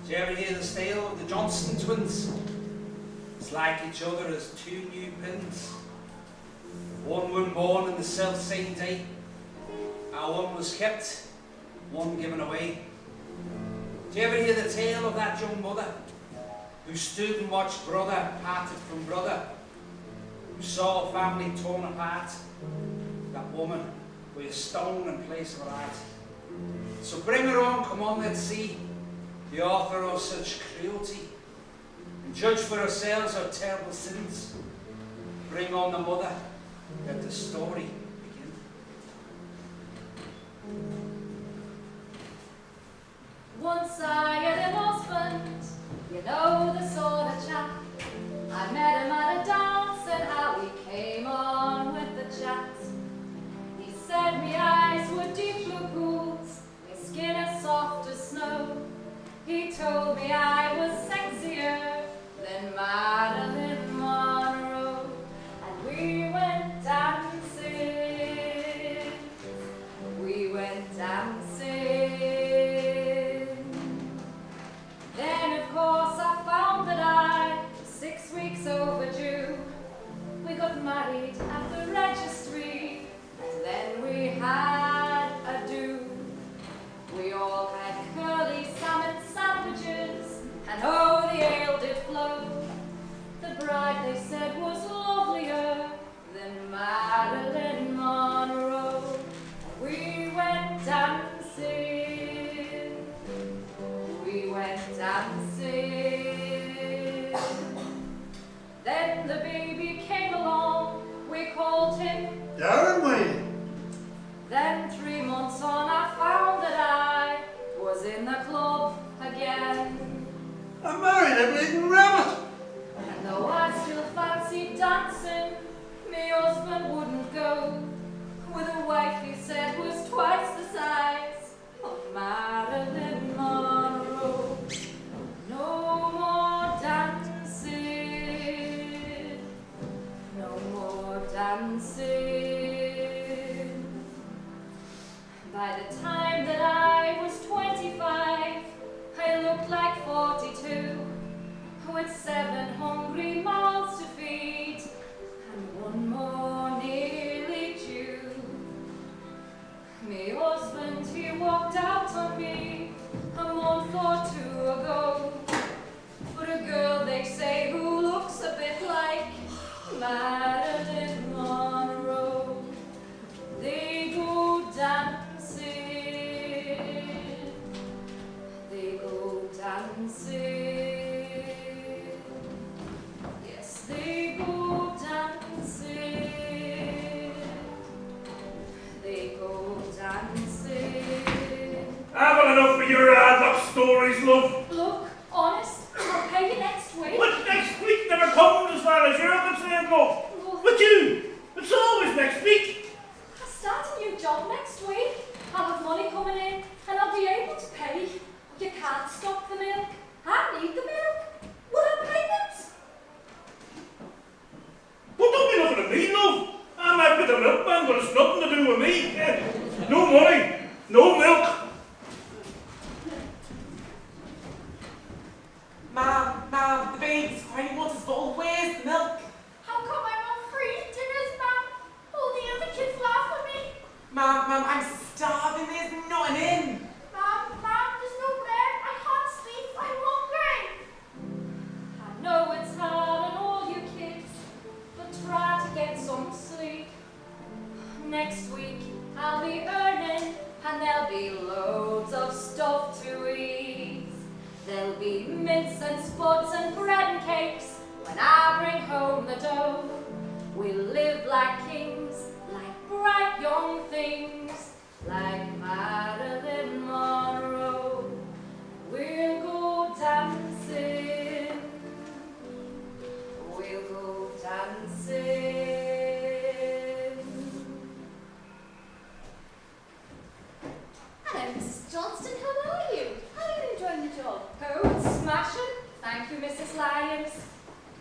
Did you ever hear the tale of the Johnston twins? It's like each other as two new pins. One were born in the self-same day. Our one was kept, one given away. Did you ever hear the tale of that young mother who stood and watched brother parted from brother, who saw a family torn apart? That woman with a stone in place of a lad. So bring her on, come on, let's see the author of such cruelty, and judge for ourselves our terrible sins. Bring on the mother, let the story begin. Once I had an husband, you know the sort of chap. I met him at a dance and how we came on with the chat. He said me eyes were deep blue pools, my skin as soft as snow. He told me I was sexier than Marilyn Monroe, and we went dancing. We went dancing. Then of course I found that I was 6 weeks overdue. We got married at the registry, and then we had a do. We all had curly salmon sandwiches, and oh, the ale did flow. The bride, they said, was lovelier than Marilyn Monroe. And we went dancing. We went dancing. Then the baby came along. We called him Darren Wayne. Then 3 months on I found that I was in the club again. I married a bleeding rabbit. And though I still fancied dancing, my husband wouldn't go with a wife he said was twice the size of Marilyn Monroe. No more dancing. No more dancing. By the time that I was 25, I looked like 42, with 7 hungry mouths to feed, and 1 more nearly due. My husband, he walked out on me a month or 2 ago, but a girl, they say, who looks a bit like Marilyn Monroe, they go dancing. They go dancing. Yes, they go dancing. They go dancing. I've had enough of your hard luck stories, love. Look, honest, I'll pay you next week. What, next week never comes as far as you're concerned, love. With you, it's always next week. I start a new job next week. I'll have money coming in and I'll be able to pay. You can't stop the milk. I need the milk. Will I pay it? Well, don't be looking at me, love. I'm out with the milkman, but it's nothing to do with me. No money, no milk. Ma'am, the baby's crying, wants his bowl. Where's the milk? How come I'm on free dinners, Mum? All the other kids laugh at me. Ma'am, I'm starving. There's nothing in. Mum, there's no bread. I can't sleep. I'm hungry. I know it's hard on all you kids, but try to get some sleep. Next week I'll be earning, and there'll be loads of stuff to eat. There'll be mince and spuds and bread and cakes when I bring home the dough. We'll live like kings, like bright young things, like Marilyn Monroe. We'll go dancing. We'll go dancing. Hello, Mrs. Johnston, how are you? How are you enjoying the job? Oh, it's smashing. Thank you, Mrs. Lyons.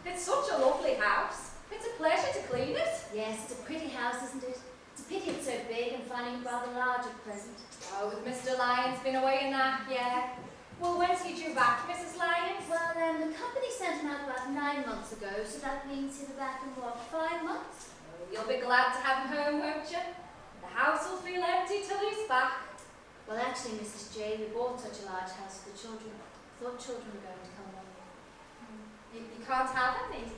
It's such a lovely house. It's a pleasure to clean it. Yes, it's a pretty house, isn't it? It's a pity it's so big and finding it rather large at present. Oh, with Mr. Lyons been away in that, yeah. Well, when's he due back, Mrs. Lyons? Well, the company sent him out about 9 months ago, so that means he'll be back in what, 5 months? You'll be glad to have him home, won't you? The house will feel empty till he's back. Well, actually, Mrs. J, we bought such a large house for the children. Thought children were going to come along. You can't have any.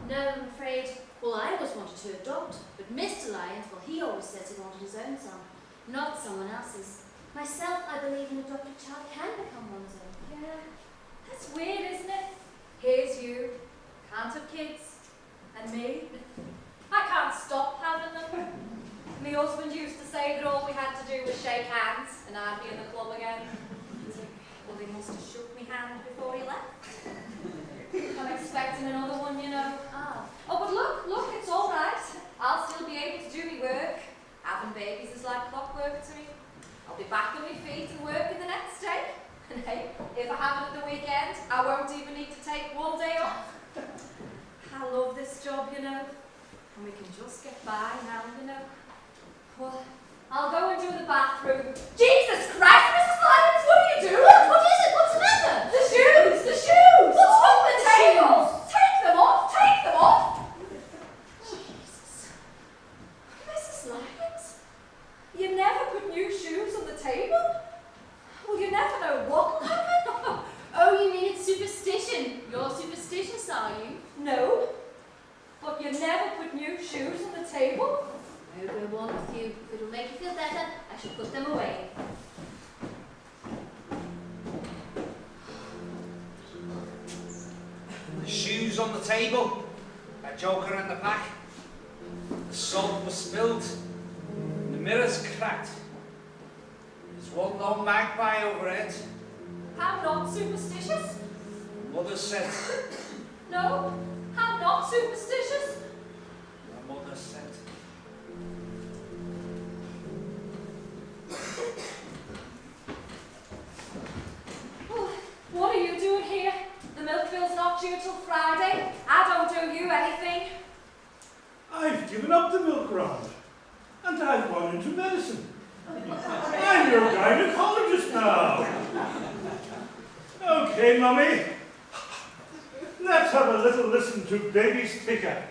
No, I'm afraid. Well, I always wanted to adopt, but Mr. Lyons, well, he always says he wanted his own son, not someone else's. Myself, I believe an adopted child can become one's own. Yeah, that's weird, isn't it? Here's you, can't have kids, and me. I can't stop having them. My husband used to say that all we had to do was shake hands, and I'd be in the club again. Well, he must have shook me hand before he left. I'm expecting another one, you know. Ah, Oh, but look, it's all right. I'll still be able to do my work. Having babies is like clockwork to me. I'll be back on my feet and working the next day. And hey, if I have it at the weekend, I won't even need to take one day off. I love this job, you know. And we can just get by now, you know. Well, I'll go and do the bathroom. Jesus Christ, Mrs. Lyons, what are you doing? what is it? What's the matter? The shoes! The shoes! What's wrong on with the the table? Take them off! Take them off! Jesus. Mrs. Lyons, you never put new shoes on the table? Well, you never know what will happen. Oh, you mean it's superstition? You're superstitious, are you? No, but you never put new shoes on the table? I will go on with you. If it'll make you feel better, I shall put them away. The shoes on the table, a joker in the pack. The salt was spilled, and the mirror's cracked. There's one long magpie overhead. I'm not superstitious. Mother said, No, I'm not superstitious. my mother said. Oh, what are you doing here? The milk bill's not due till Friday. I don't owe you anything. I've given up the milk round, and I've gone into medicine. I'm your gynecologist now. Okay, Mummy. Let's have a little listen to baby's ticker.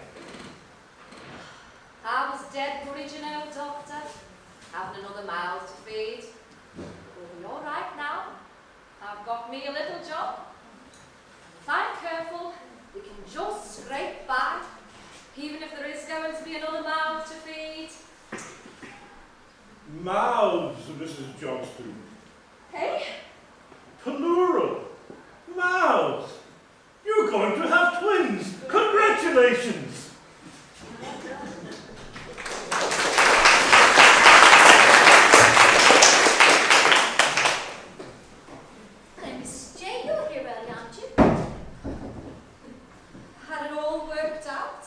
I was dead worried, you know, Doctor. Having another mouth to feed. We'll be all right now. I've got me a little job. If I'm careful, we can just scrape by, even if there is going to be another mouth to feed. Mouths, Mrs. Johnston. Hey? Plural. Mouths. You're going to have twins. Congratulations. Hello, Mrs. J, you're here early, aren't you? Had it all worked out?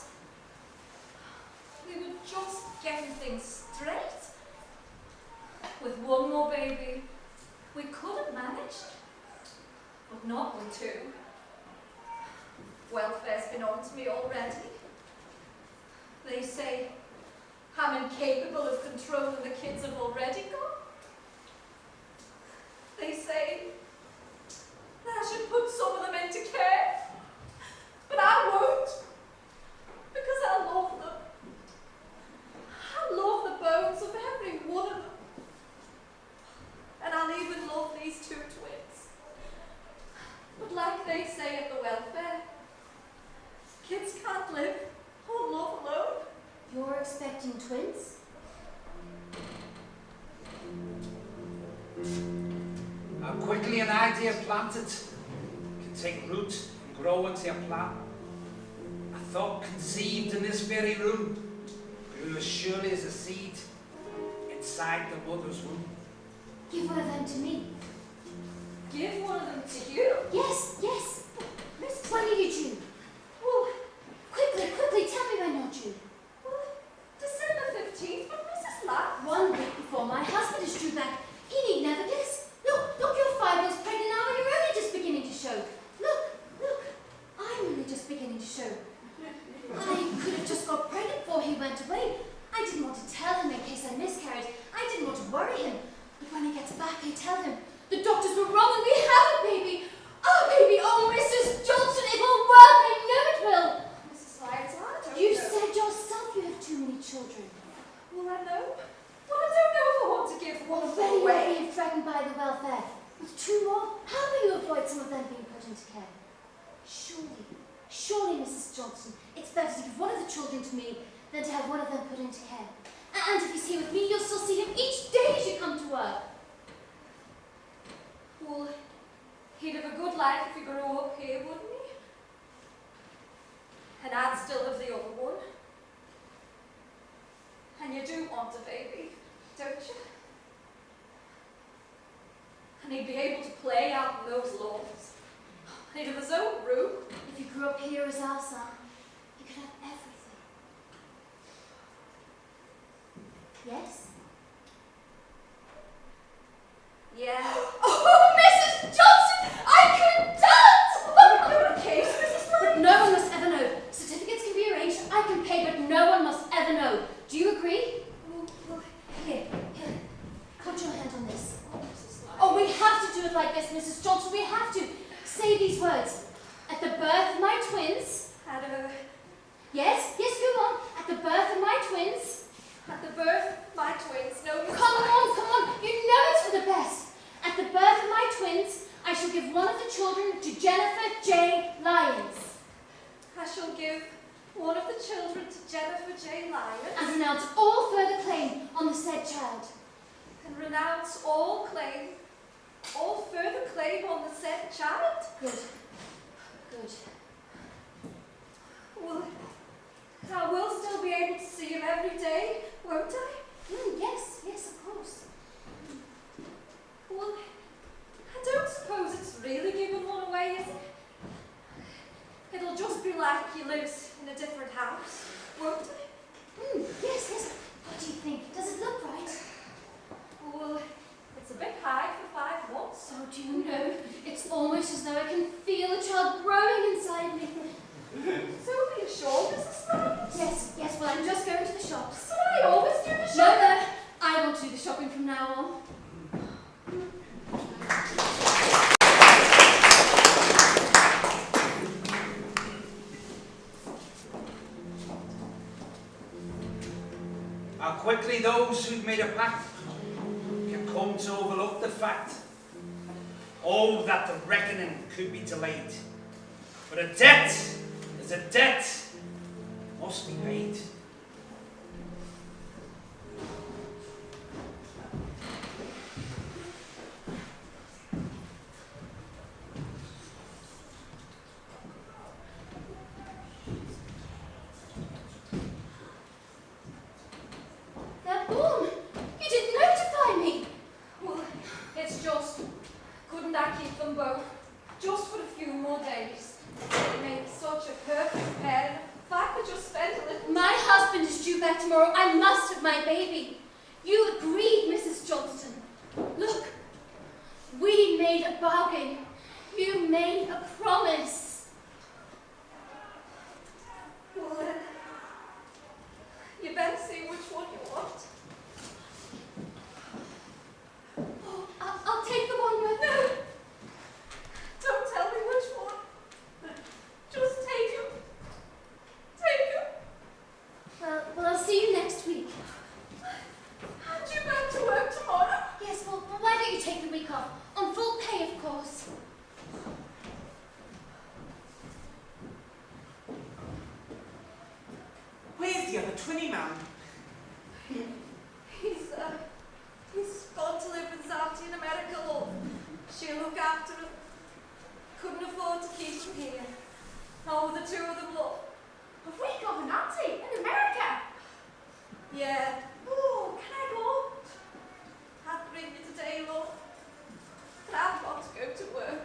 We were just getting things straight. With one more baby, we could have managed, but not with two. Welfare's been on to me already. They say I'm incapable of controlling the kids I've already got. They say that I should put some of them into care, but I won't, because I love them. I love the bones of every one of them. And I'll even love these two twins. But like they say at the welfare, kids can't live on love alone. You're expecting twins? How quickly an idea planted can take root and grow into a plan. A thought conceived in this very room grew as surely as a seed inside the mother's womb. Give one of them to me. Give one of them to you. Yes, yes. When are you due? Oh, quickly, tell me when you're due. Well, December 15th, but Mrs. Lapp. 1 week before my husband is due back. He need never guess. Look, you're 5 months pregnant now and you're only just beginning to show. Look, I'm only just beginning to show. I could have just got pregnant before he went away. I didn't want to tell him in case I miscarried. I didn't want to worry him. But when he gets back, I tell him, the doctors were wrong and we have a baby. into care. Surely, Mrs. Johnson, it's better to give one of the children to me than to have one of them put into care. And if he's here with me, you'll still see him each day as you come to work. Well, he'd have a good life if he grew up here, wouldn't he? And I'd still have the other one. And you do want a baby, don't you? And he'd be able to play out in those lawns. And he'd have his own room. If you grew up here as our son, you could have everything. Yes? Yeah. Oh, Mrs. Johnson! I could dance! You're a case, Mrs. But no one must ever know. Certificates can be arranged, I can pay, but no one must ever know. Do you agree? Well, Here. Put your hand on this. Oh, we have to do it like this, Mrs. Johnson. We have to. Say these words. At the birth of my twins. Yes, go on. At the birth of my twins. At the birth of my twins, no, Mrs. Come on. You know it's for the best. At the birth of my twins, I shall give one of the children to Jennifer J. Lyons. I shall give one of the children to Jennifer J. Lyons. And renounce all further claim on the said child. And renounce all further claim on the said child. Good. Well, I will still be able to see him every day, won't I? Yes, of course. Well, I don't suppose it's really giving one away, is it? It'll just be like he lives in a different house, won't it? Yes. What do you think? Does it look right? Well, it's a bit high for 5 months. Oh, do you know, it's almost as though I can feel a child growing inside me. So are you sure, Mrs. Lyons? Yes, well, I'm just going to the shops. But I always do the shopping. No, I want to do the shopping from now on. How quickly those who've made a pact can come to overlook the fact. Oh, that the reckoning could be delayed. But a debt is a debt, must be paid. They're born. You didn't notify me. Well, it's just, couldn't I keep them both? Just for a few more days. They make such a perfect pair, and if I could just spend a little... My husband is due back tomorrow. I must have my baby. You agreed, Mrs. Johnston. Look, we made a bargain. You made a promise. Well then, you better see which one you want. Oh, I'll take the one with No! Don't tell me which one. Just take him. Take him. Well, I'll see you next week. Aren't you back to work tomorrow? Yes, well, why don't you take the week off? On full pay, of course. Where's the other twinny man? He's gone to live with his auntie in America, love. She'll look after him. Couldn't afford to keep him here. Oh, the two of them, love. Have we got an auntie in America? Yeah. Oh, can I go? I'd bring you today, love. But I've got to go to work.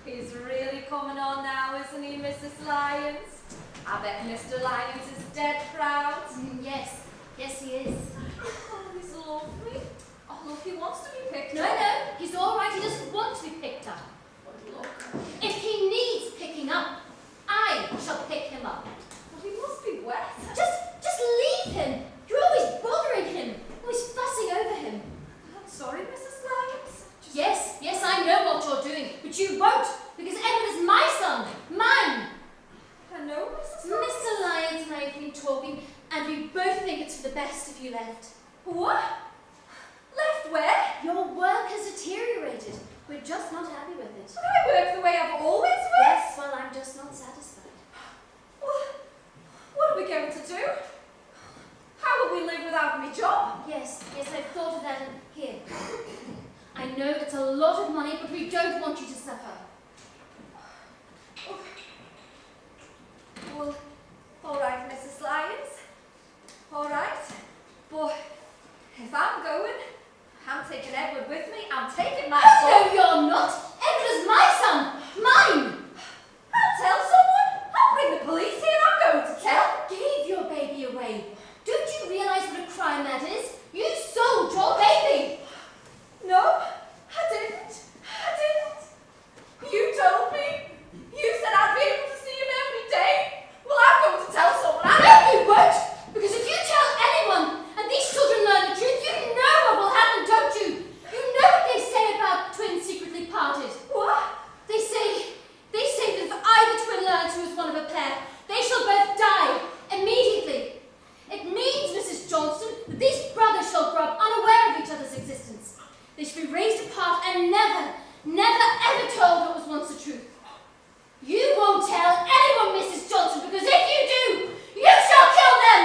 He's really coming on now, isn't he, Mrs. Lyons? I bet Mr. Lyons is dead proud. Yes, he is. Oh, he's lovely. Oh, look, he wants to be picked No, up. he's all right. He doesn't want to be picked up. But look, If he needs picking up, I shall pick him up. but he must be wet. Just leave leave him. You're always bothering him, always fussing over him. I'm sorry, Mrs. Lyons. Yes, I know what you're doing, but you won't, because Edward is my son, mine. I know, Mrs. Lyons. Mr. Lyons and I have been talking, and we both think it's for the best if you left. What? Left where? Your work has deteriorated. We're just not happy with it. But I work the way I've always worked. Yes, well, I'm just not satisfied. What are we going to do? How will we live without my job? Yes, I've thought of that, and here. I know it's a lot of money, but we don't want you to suffer. Well, all right, Mrs. Lyons. All right. But if I'm going, I'm taking Edward with me. I'm taking my son. No, you're not. Edward is my son, mine. I'll tell someone. I'll bring the police here. I'm going to tell. Gave your baby away. Don't you realise what a crime that is? You sold your baby. No, I didn't. You told me. You said I'd be able to see him every day. Well, I'm going to tell someone. No, you won't. Because if you tell anyone, and these children learn the truth, you know what will happen, don't you? You know what they say about twins secretly parted. What? They say that if either twin learns who is one of a pair, they shall both die immediately. It means, Mrs. Johnston, that these brothers shall grow up unaware of each other's existence. They shall be raised apart and never ever told what was once the truth. You won't tell anyone, Mrs. Johnson, because if you do, you shall kill them!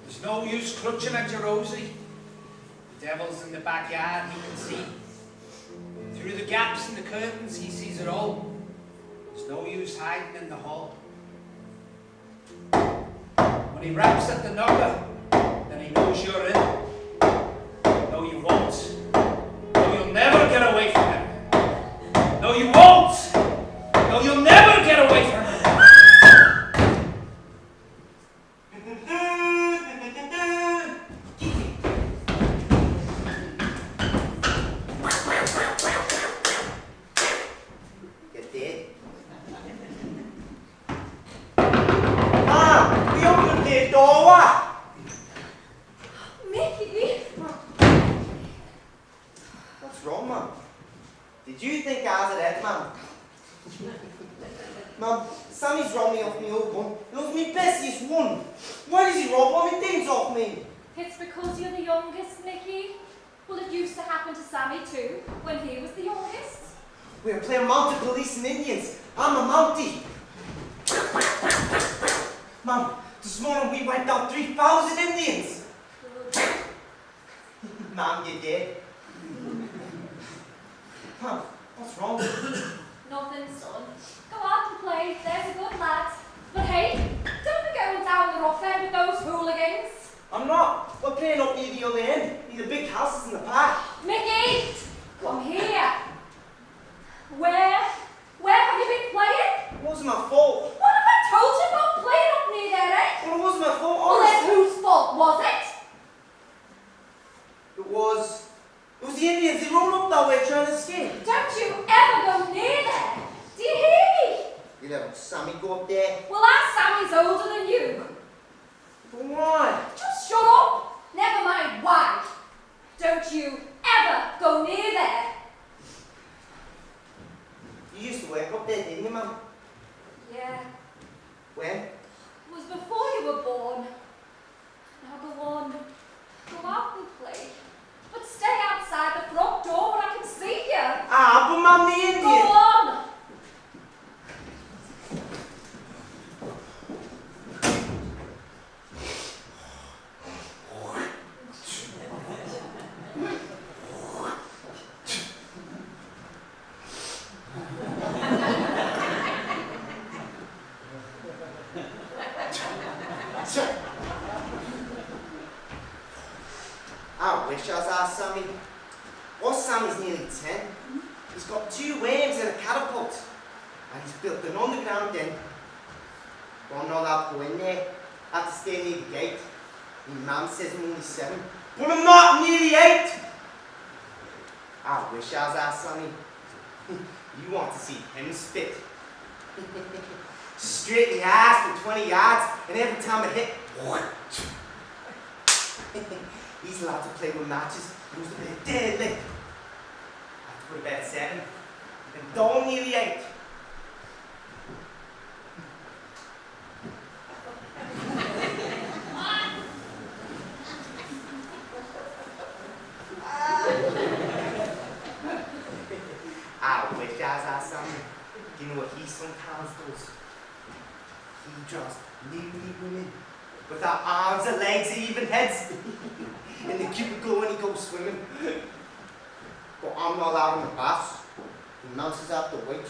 There's no use clutching at your Rosie. The devil's in the backyard, he can see. Through the gaps in the curtains, he sees it all. There's no use hiding in the hall. When he raps at the knocker, then he knows you're in. No, you won't. No, you'll never get away from him. No, you won't. No, you'll never get away from him. Mickey? What's wrong, Mum? Did you think I was a dead man? Mum, Sammy's robbed me off me old one. He loves me best, he's one. Why does he rob all my things off me? It's because you're the youngest, Mickey. Well, it used to happen to Sammy too, when he was the youngest. We were playing mounted police and Indians. I'm a Mountie. Mum, this morning we wiped out 3,000 Indians. Mum, you're dead. Mum, what's wrong? Nothing, son. Go out and play, there's a good lad. But hey, don't be going down the rough end with those hooligans. I'm not. We're playing up near the other end, near the big houses in the park. Mickey, come here. Where have you been playing? It wasn't my fault. What have I told you about playing up near there, eh? Well, it wasn't my fault, Well, then honestly. whose fault was it? It was the Indians. They rolled up that way trying to escape. Don't you ever go near there. Do you hear me? You let Sammy go up there. Well, our Sammy's older than you. But why? Just shut up. Never mind why. Don't you ever go near there. You used to work up there, didn't you, Mum? Yeah, When? it was before you were born. Now go on. Go out and play. But stay outside the front door where I can see you. Ah, but Mum, the Go Indian. on. I wish I was our Sammy. Our Sammy's nearly 10. He's got 2 worms and a catapult. And he's built an underground den. Won't know allowed to go in there. Have to stay near the gate. My mum says I'm only 7, but I'm not, I'm nearly 8. I wish I was that Sammy. You want to see him spit. Straight in the ass for 20 yards, and every time I hit, he's allowed to play with matches. He was a bit deadly. I have to go to bed at 7, and dawn nearly 8. I wish I was that Sammy. You know what he sometimes does? He draws nude women without arms and legs and even heads in the cubicle when he goes swimming. But I'm not allowed in the baths. He mounts up the weight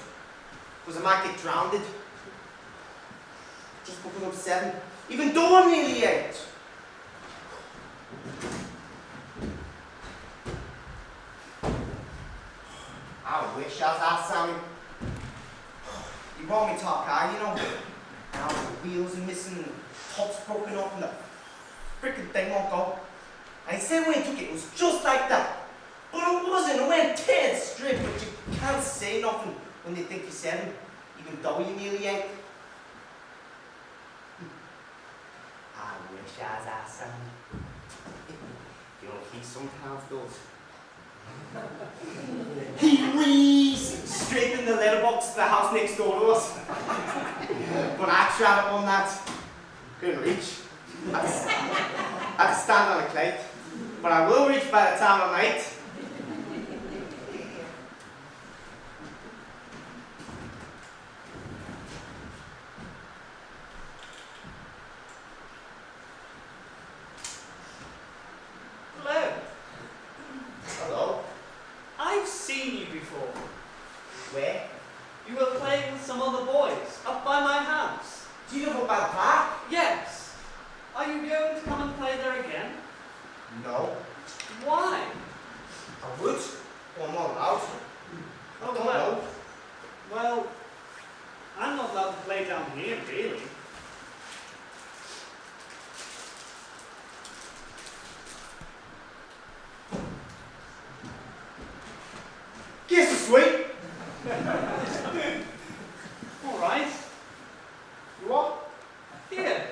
because I might get drowned. Just because I'm 7, even though I'm nearly 8. I wish I was that Sammy. He brought me to our car, you know. Now the wheels are missing, the top's broken off, and the freaking thing won't go. And he said when he took it, it was just like that. But it wasn't, it went dead straight, but you can't say nothing when they think you're 7, even though you're nearly 8. I wish I was that Sammy. You know, he sometimes does. He wheezed straight in the letterbox to the house next door to us. But I tried it on that. Couldn't reach. I had to stand on a plate. But I will reach by the time I'm 8. Hello. Hello? I've seen you before. Where? You were playing with some other boys up by my house. Do you live up by the park? Yes. Are you going to come and play there again? No. Why? I would. But I'm not allowed. I don't know. Well, I'm not allowed to play down here, really. Guess the sweet. All right. You what? Here.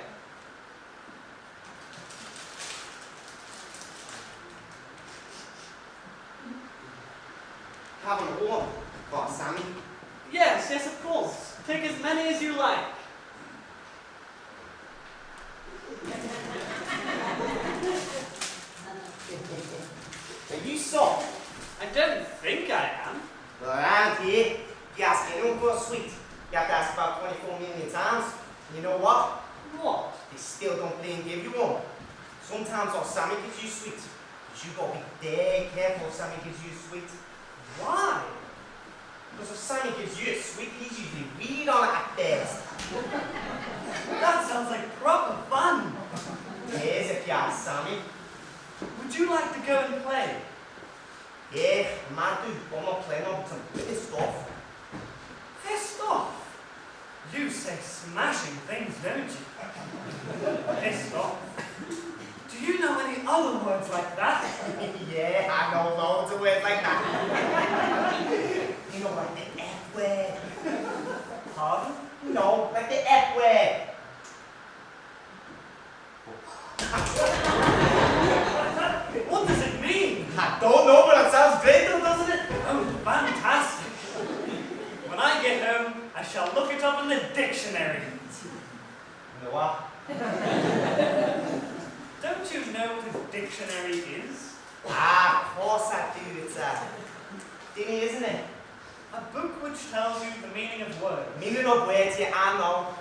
Having a one. What, Sammy? Yes, of course. Take as many as you like. Are you soft? I don't think I am. Well, around here, you ask anyone for a sweet. You have to ask about 24 million times. And you know what? What? They still don't play and give you one. Sometimes our Sammy gives you sweet. But you gotta be dead careful if Sammy gives you a sweet. Why? Because if Sammy gives you a sweet, he's usually weed on it at best. That sounds like proper fun. Yes, if you ask Sammy. Would you like to go and play? Yeah, I might do. But I'm not playing on some pissed off. Pissed off? You say smashing things, don't you? Pissed off? Do you know any other words like that? Yeah, I know loads of words like that. You know, like the F word. Pardon? No, like the F word. What does it mean? I don't know, but it sounds great though, doesn't it? Oh, fantastic. When I get home, I shall look it up in the dictionary. You know what? Don't you know what a dictionary is? Ah, of course I do. It's a thingy, isn't it? A book which tells you the meaning of words. Meaning of words, yeah, I know.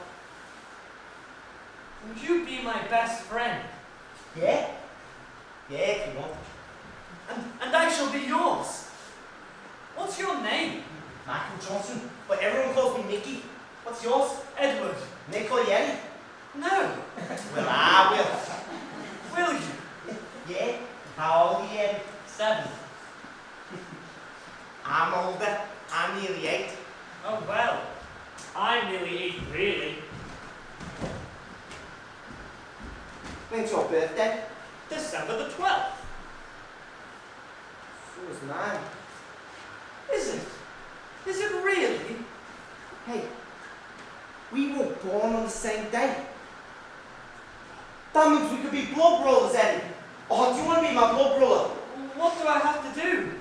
Would you be my best friend? Yeah? Yeah, if you want. And I shall be yours. What's your name? Michael Johnson, but everyone calls me Mickey. What's yours? Edward. Nick or Yeti? No. Well, I will. Will you? Yeah? How old are you? 7. I'm older. I'm nearly 8. Oh well. I'm nearly 8 really. When's your birthday? December the 12th. So is mine. Is it? Is it really? Hey, we were born on the same day. That means we could be blood brothers, Eddie. Oh, do you want to be my blood brother? What do I have to do?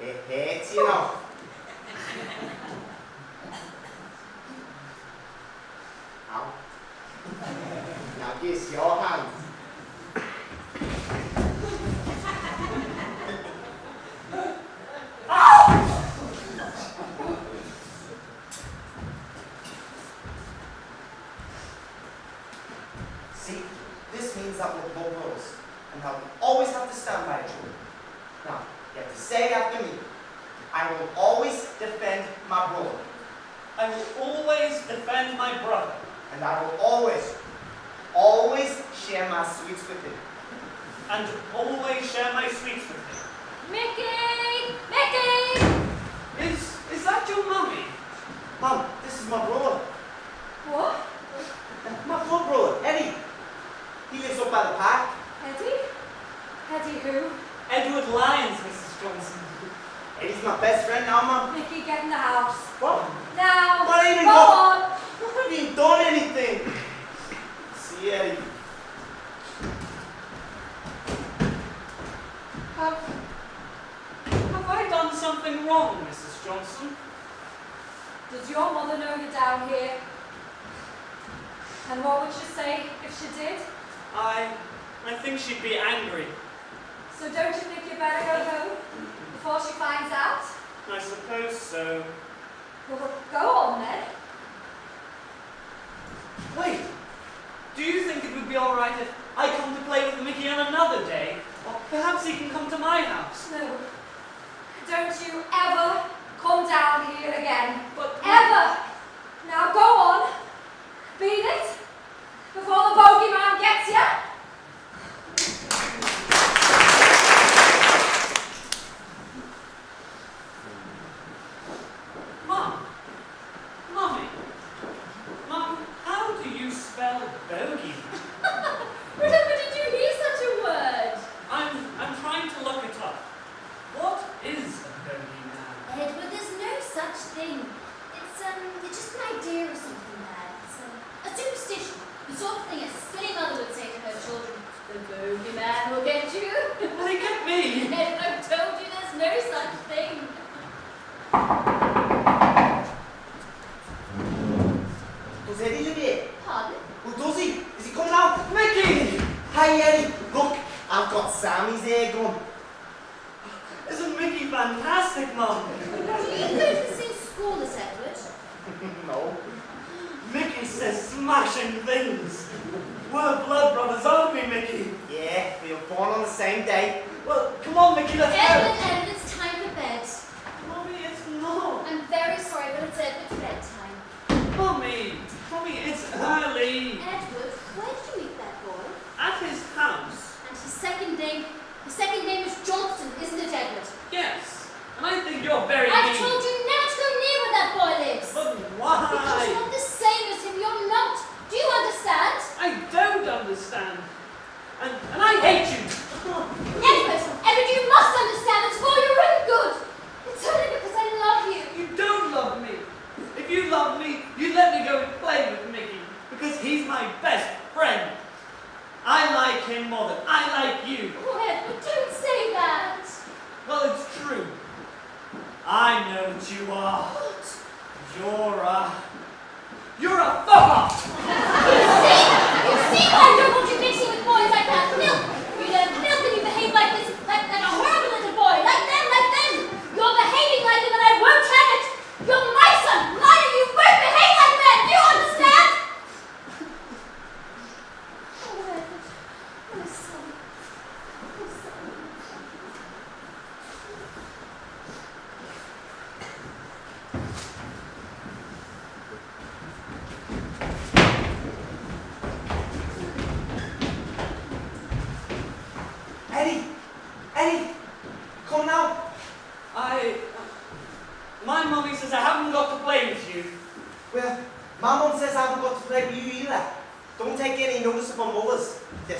It hurts, you know. Ow. Now kiss your hand. See, this means that we're blood brothers, and that we always have to stand by each other. Now, you have to say it after me. I will always defend my brother, I will always defend my brother. and I will always share my sweets with him. And always share my sweets with him. Mickey! Mickey! Is that your mummy? Mom, this is my brother. What? My blood brother, Eddie. He lives up by the park. Eddie? Eddie who? Edward Lyons, Mrs. Johnson. Eddie's my best friend now, Mom. Mickey, get in the house. What? Now! What even Go go- on! I haven't even done anything. See, Eddie. Have I done something wrong, Mrs. Johnson? Does your mother know you're down here? And what would she say if she did? I think she'd be angry. So don't you think you better go home before she finds out? I suppose so. Well, go on then. Wait, do you think it would be alright if I come to play with Mickey on another day? Or perhaps he can come to my house? No. Don't you ever come down here again. But Ever! Now go on. Beat it before the bogeyman gets you. Mom, Mummy, Mum, how do you spell bogey? Whenever did you hear such a word? I'm trying to look it up. What is a bogeyman? Edward, there's no such thing. It's just an idea or something there. It's a superstition. The sort of thing a silly mother would say to her children. The bogeyman will get you. Will he get me? Edward, I've told you there's no such thing. Does Eddie live here? Pardon? Who does he? Is he coming out? Mickey! Hi, Eddie. Look, I've got Sammy's hair gun. Isn't Mickey fantastic, Mum? Do you go to the same school as Edward? No. Mickey says smashing things. We're blood brothers, aren't we, Mickey? Yeah, we were born on the same day. Well, come on, Mickey, let's Edward, go. Edward, it's time for bed. Mummy, it's not. I'm very sorry, but it's Edward's bedtime. Mummy, it's early. Edward, where did you meet that boy? At his house. And his second name is Johnson, isn't it, Edward? Yes. And I think you're very I've mean. told you never to go near where that boy lives. But Because why? you're not the same as him, you're not. Do you understand? I don't understand. And I hate you. Edward, you must understand. It's for your own good. It's only because I love you. You don't love me. If you loved me, you'd let me go and play with Mickey. Because he's my best friend. I like him more than I like you. Oh, Edward, don't say that. Well, it's true. I know what you are. What? You're a fuck-off! You see why I don't want you mixing with boys like that? Filth! You learn filth and you behave like this, like a horrible little boy, like them. You're behaving like them and I won't have it. You're my son, mine, and you won't behave like that. Do you understand? Oh, Edward, my son, my son.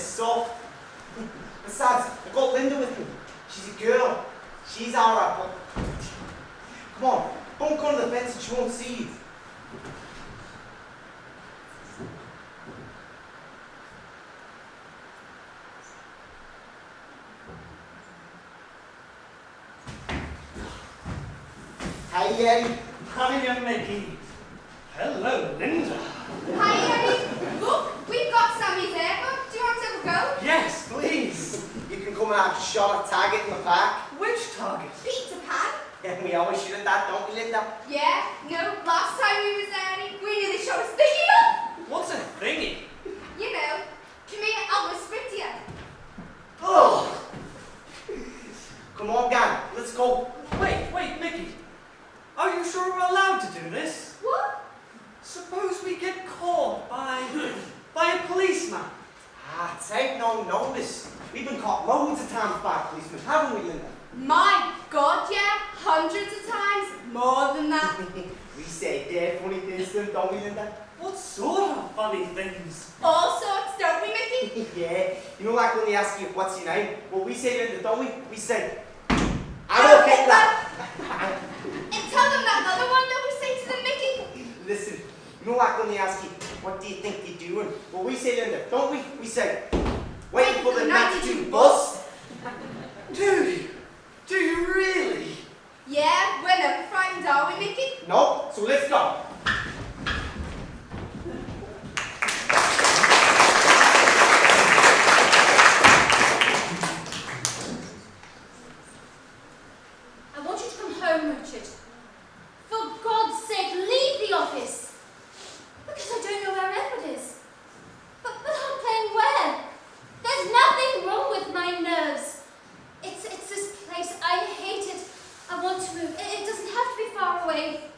soft. Besides, I've got Linda with me. She's a girl. She's alright, but... Come on, don't go to the fence and she won't see you. Hi, Eddie. Hiya, Mickey. Hello, Linda. Hi, Eddie. Look, we've got Sammy's airboat. Do you want to have a go? Yes, please. You can come and have a shot at target in the park. Which target? Peter Pan? And we always shoot at that, don't we, Linda? Yeah, no, last time we was there, Eddie, we nearly shot a thingy up. What's a thingy? You know, come here, I'll whisper it to you. Oh! Come on, gang, let's go. Wait, Mickey. Are you sure we're allowed to do this? What? Suppose we get caught by a policeman. Ah, take no notice. We've been caught loads of times by policemen, haven't we, Linda? My God, yeah, hundreds of times, more than that. We say they're funny things to them, don't we, Linda? What sort of funny things? All sorts, don't we, Mickey? Yeah, you know, like when they ask you what's your name? Well, we say, Linda, don't we? We say, Adolf Hitler. And tell them that other one that we say to them, Mickey. Listen, you know, like when they ask you, what do you think you're doing? Well, we say, Linda, don't we? We say, waiting for the 92 bus. Do you really? Yeah, we're never frightened, are we, Mickey? No, so let's go. I want you to come home, Richard. For God's sake, leave the office. Because I don't know where Edward is. But I'm playing where? There's nothing wrong with my nerves. It's this place. I hate it. I want to move. It doesn't have to be far away.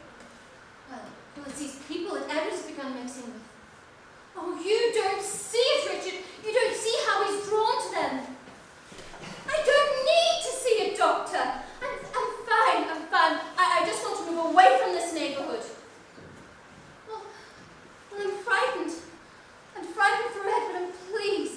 Well, it's these people that Edward has begun mixing with. Oh, you don't see it, Richard. You don't see how he's drawn to them. I don't need to see a doctor. I'm fine. I just want to move away from this neighborhood. Well, I'm frightened. I'm frightened for Edward, and please.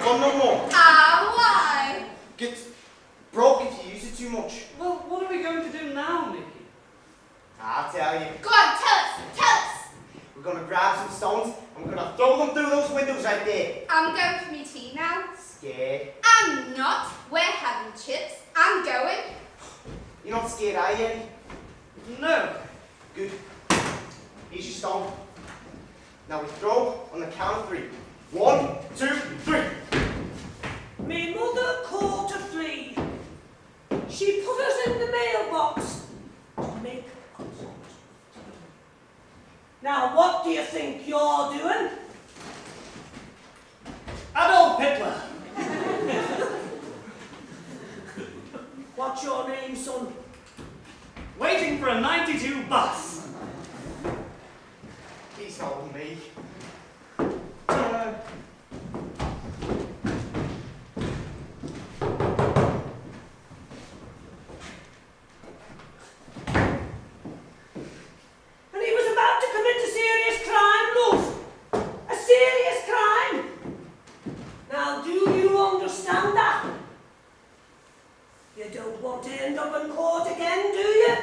No more. Why? Gets broke if you use it too much. Well, what are we going to do now, Mickey? I'll tell you. Go on, tell us. We're gonna grab some stones and we're gonna throw them through those windows right there. I'm going for me tea now. Scared? I'm not. We're having chips. I'm going. You're not scared, are you, Eddie? No. Good. Here's your stone. Now we throw on the count of 3. 1, 2, 3. Me mother caught a flea. She put us in the mailbox to make consult. Now, what do you think you're doing? Adolf Hitler. What's your name, son? Waiting for a 92 bus. He's holding me. And he was about to commit a serious crime, love. A serious crime. Now, do you understand that? You don't want to end up in court again, do you?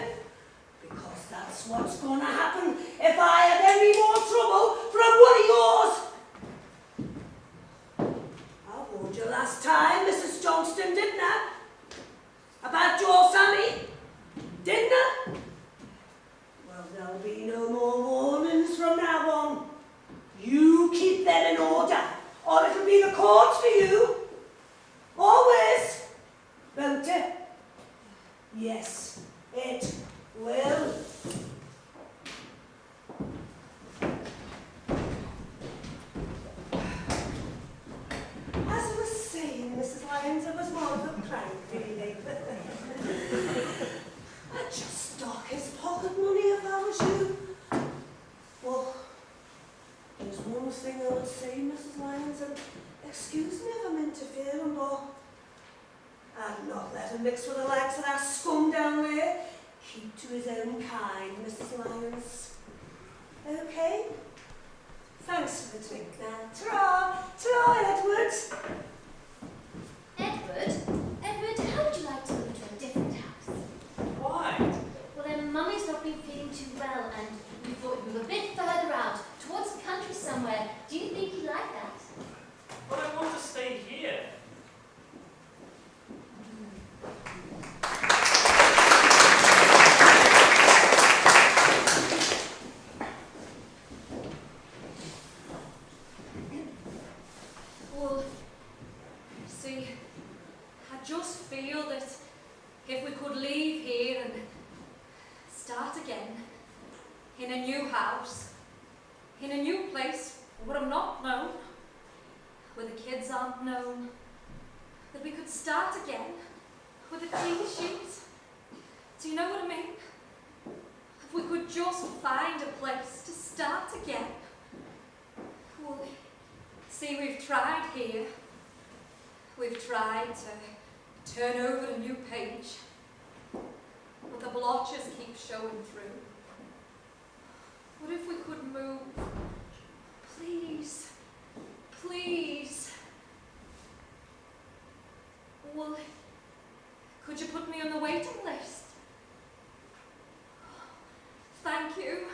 Because that's what's going to happen if I have any more trouble from thing I would say, Mrs. Lyons, and excuse me if I'm interfering, but I'd not let him mix with the likes of that scum down there. Keep to his own kind, Mrs. Lyons. Okay? Thanks for the drink now. Ta-ra! Ta-ra, Edward! Edward, how would you like to move to a different house? Why? Well, Mummy's not been feeling too well, and we thought we'd move a bit further out, towards the country somewhere. Do you think you'd like that? But I want to stay here. Well, see, I just feel that if we could leave here and start again in a new house, in a new place where I'm not known, where the kids aren't known, that we could start again with a clean sheet. Do you know what I mean? If we could just find a place to start again. Well, see, we've tried here. We've tried to turn over a new page, but the blotches keep showing through. What if we could move? Please, please. Well, could you put me on the waiting list? Thank you.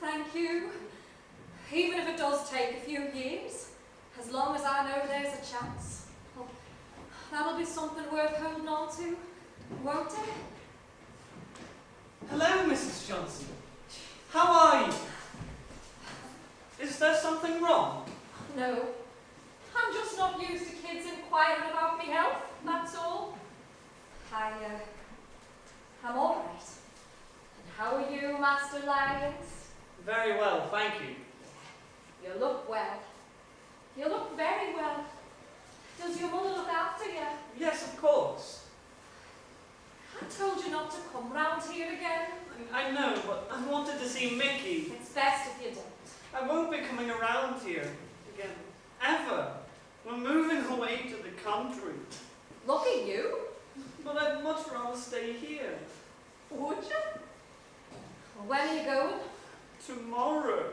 Thank you. Even if it does take a few years, as long as I know there's a chance, well, that'll be something worth holding on to, won't it? Hello, Mrs. Johnson. How are you? Is there something wrong? No. I'm just not used to kids inquiring about me health, that's all. I'm all right. And how are you, Master Lyons? Very well, thank you. You look well. You look very well. Does your mother look after you? Yes, of course. I told you not to come round here again. I know, but I wanted to see Mickey. It's best if you don't. I won't be coming around here again, ever. We're moving away to the country. Look at you. But I'd much rather stay here. Would you? Well, when are you going? Tomorrow.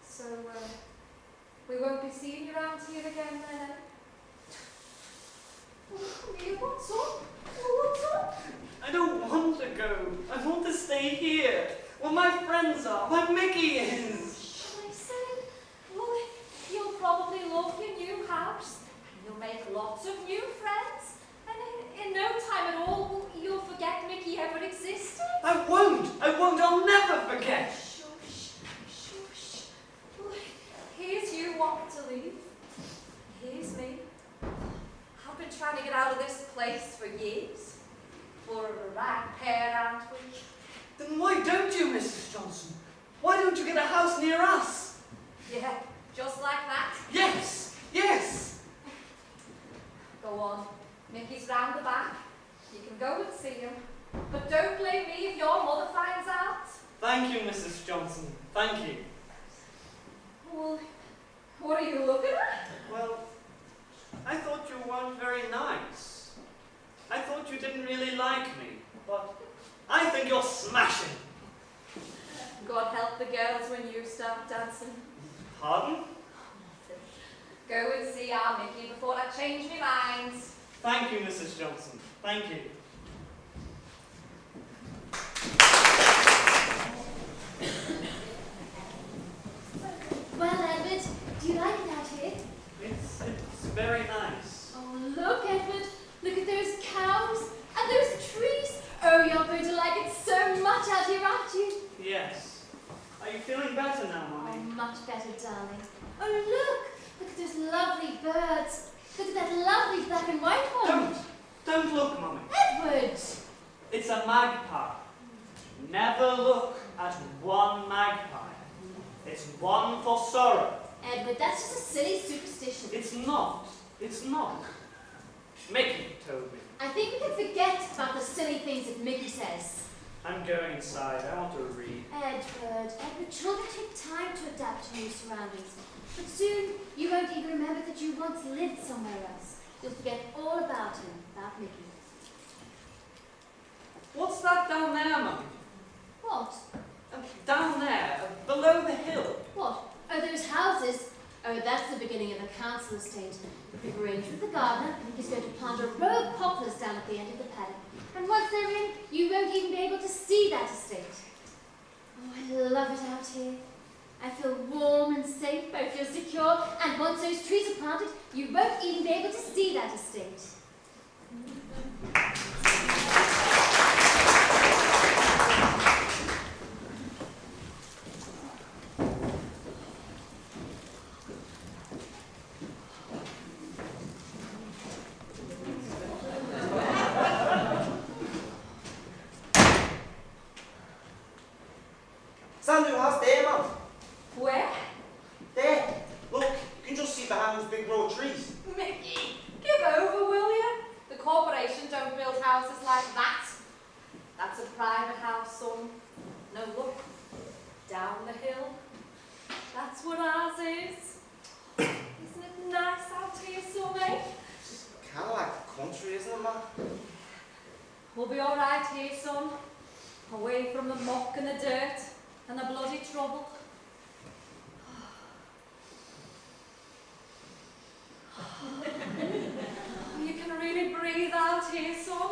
So, we won't be seeing you around here again then, eh? Oh, Mia, what's up? What's up? I don't want to go. I want to stay here, where my friends are, where Mickey is. Shall I say? Well, you'll probably love your new house, and you'll make lots of new friends, and in no time at all, you'll forget Mickey ever existed. I won't. I'll never forget. Shush, shush. Well, here's you wanting to leave. Here's me. I've been trying to get out of this place for years. For a right pair, aren't we? Then why don't you, Mrs. Johnson? Why don't you get a house near us? Yeah, just like that. Yes, yes. Go on. Mickey's round the back. You can go and see him. But don't blame me if your mother finds out. Thank you, Mrs. Johnson. Thank you. Well, what are you looking at? Well, I thought you weren't very nice. I thought you didn't really like me, but I think you're smashing. God help the girls when you start dancing. Pardon? Go and see our Mickey before I change my mind. Thank you, Mrs. Johnson. Thank you. Well, Edward, do you like it out here? It's very nice. Oh, look, Edward. Look at those cows and those trees. Oh, you're going to like it so much out here, aren't you? Yes. Are you feeling better now, Oh, Mummy? much better, darling. Oh, look. Look at those lovely birds. Look at that lovely black and white one. Don't look, Mummy. Edward. It's a magpie. Never look at one magpie. It's one for sorrow. Edward, that's just a silly superstition. It's not. It's not. Mickey told me. I think we can forget about the silly things that Mickey says. I I'm going inside. I want to read. Edward, children take time to adapt to new surroundings. But soon, you won't even remember that you once lived somewhere else. You'll forget all about him, about Mickey. What's that down there, Mummy? What? Down there, below the hill. What? Oh, those houses? Oh, that's the beginning of the council estate. We've arranged with the gardener. He's going to plant a row of poplars down at the end of the paddock. And once they're in, you won't even be able to see that estate. Oh, I love it out here. I feel warm and safe. I feel secure. And once those trees are planted, you won't even be able to see that estate. Sandra, how's there, Mum? Where? There. Look, you can just see behind those big row of trees. Mickey, give over, will you? The corporation don't build houses like that. That's a private house, son. No, look. Down the hill. That's what ours is. Isn't it nice out here, son, eh? Kind of like the country, isn't it, Mum? We'll be all right here, son. Away from the muck and the dirt and the bloody trouble. You can really breathe out here, son.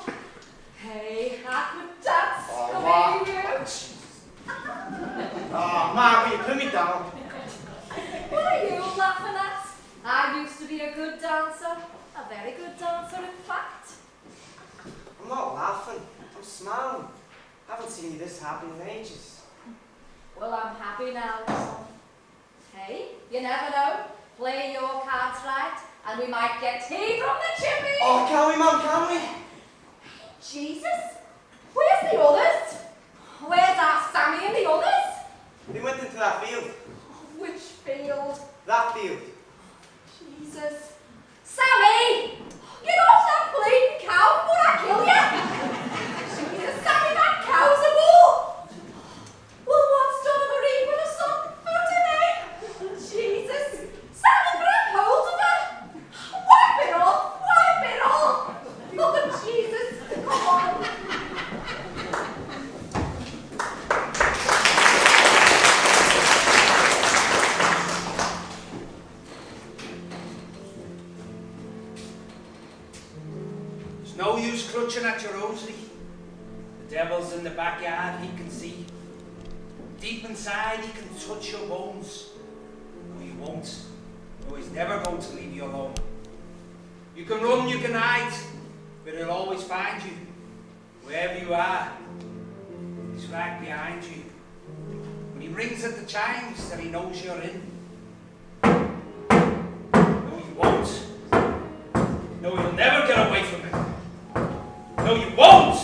Hey, I could dance. Oh, Come wow. here, Oh, Mum, will you put me down? you. What are you laughing at? I used to be a good dancer. A very good dancer, in fact. I'm not laughing. I'm smiling. I haven't seen you this happy in ages. Well, I'm happy now, son. Hey, you never know. Play your cards right, and we might get tea from the chimney. Oh, can we, Mum? Can we? Jesus, where's the others? Where's our Sammy and the others? They went into that field. Which field? That field. Jesus. Sammy! Get off that bleeding cow before I kill you! Jesus, Sammy, that cow's a bull! Well, what's Donna Marie with her son? Out in there? Jesus! Sammy, grab hold of her! Wipe it off! Wipe it off! Oh, Jesus! Come on! There's no use clutching at your rosary. The devil's in the backyard, he can see. Deep inside, he can touch your bones. No, he won't. No, he's never going to leave you alone. You can run, you can hide, but he'll always find you. Wherever you are, he's right behind you. When he rings at the chimes that he knows you're in. No, you won't. No, you'll never get away from him. No, you won't.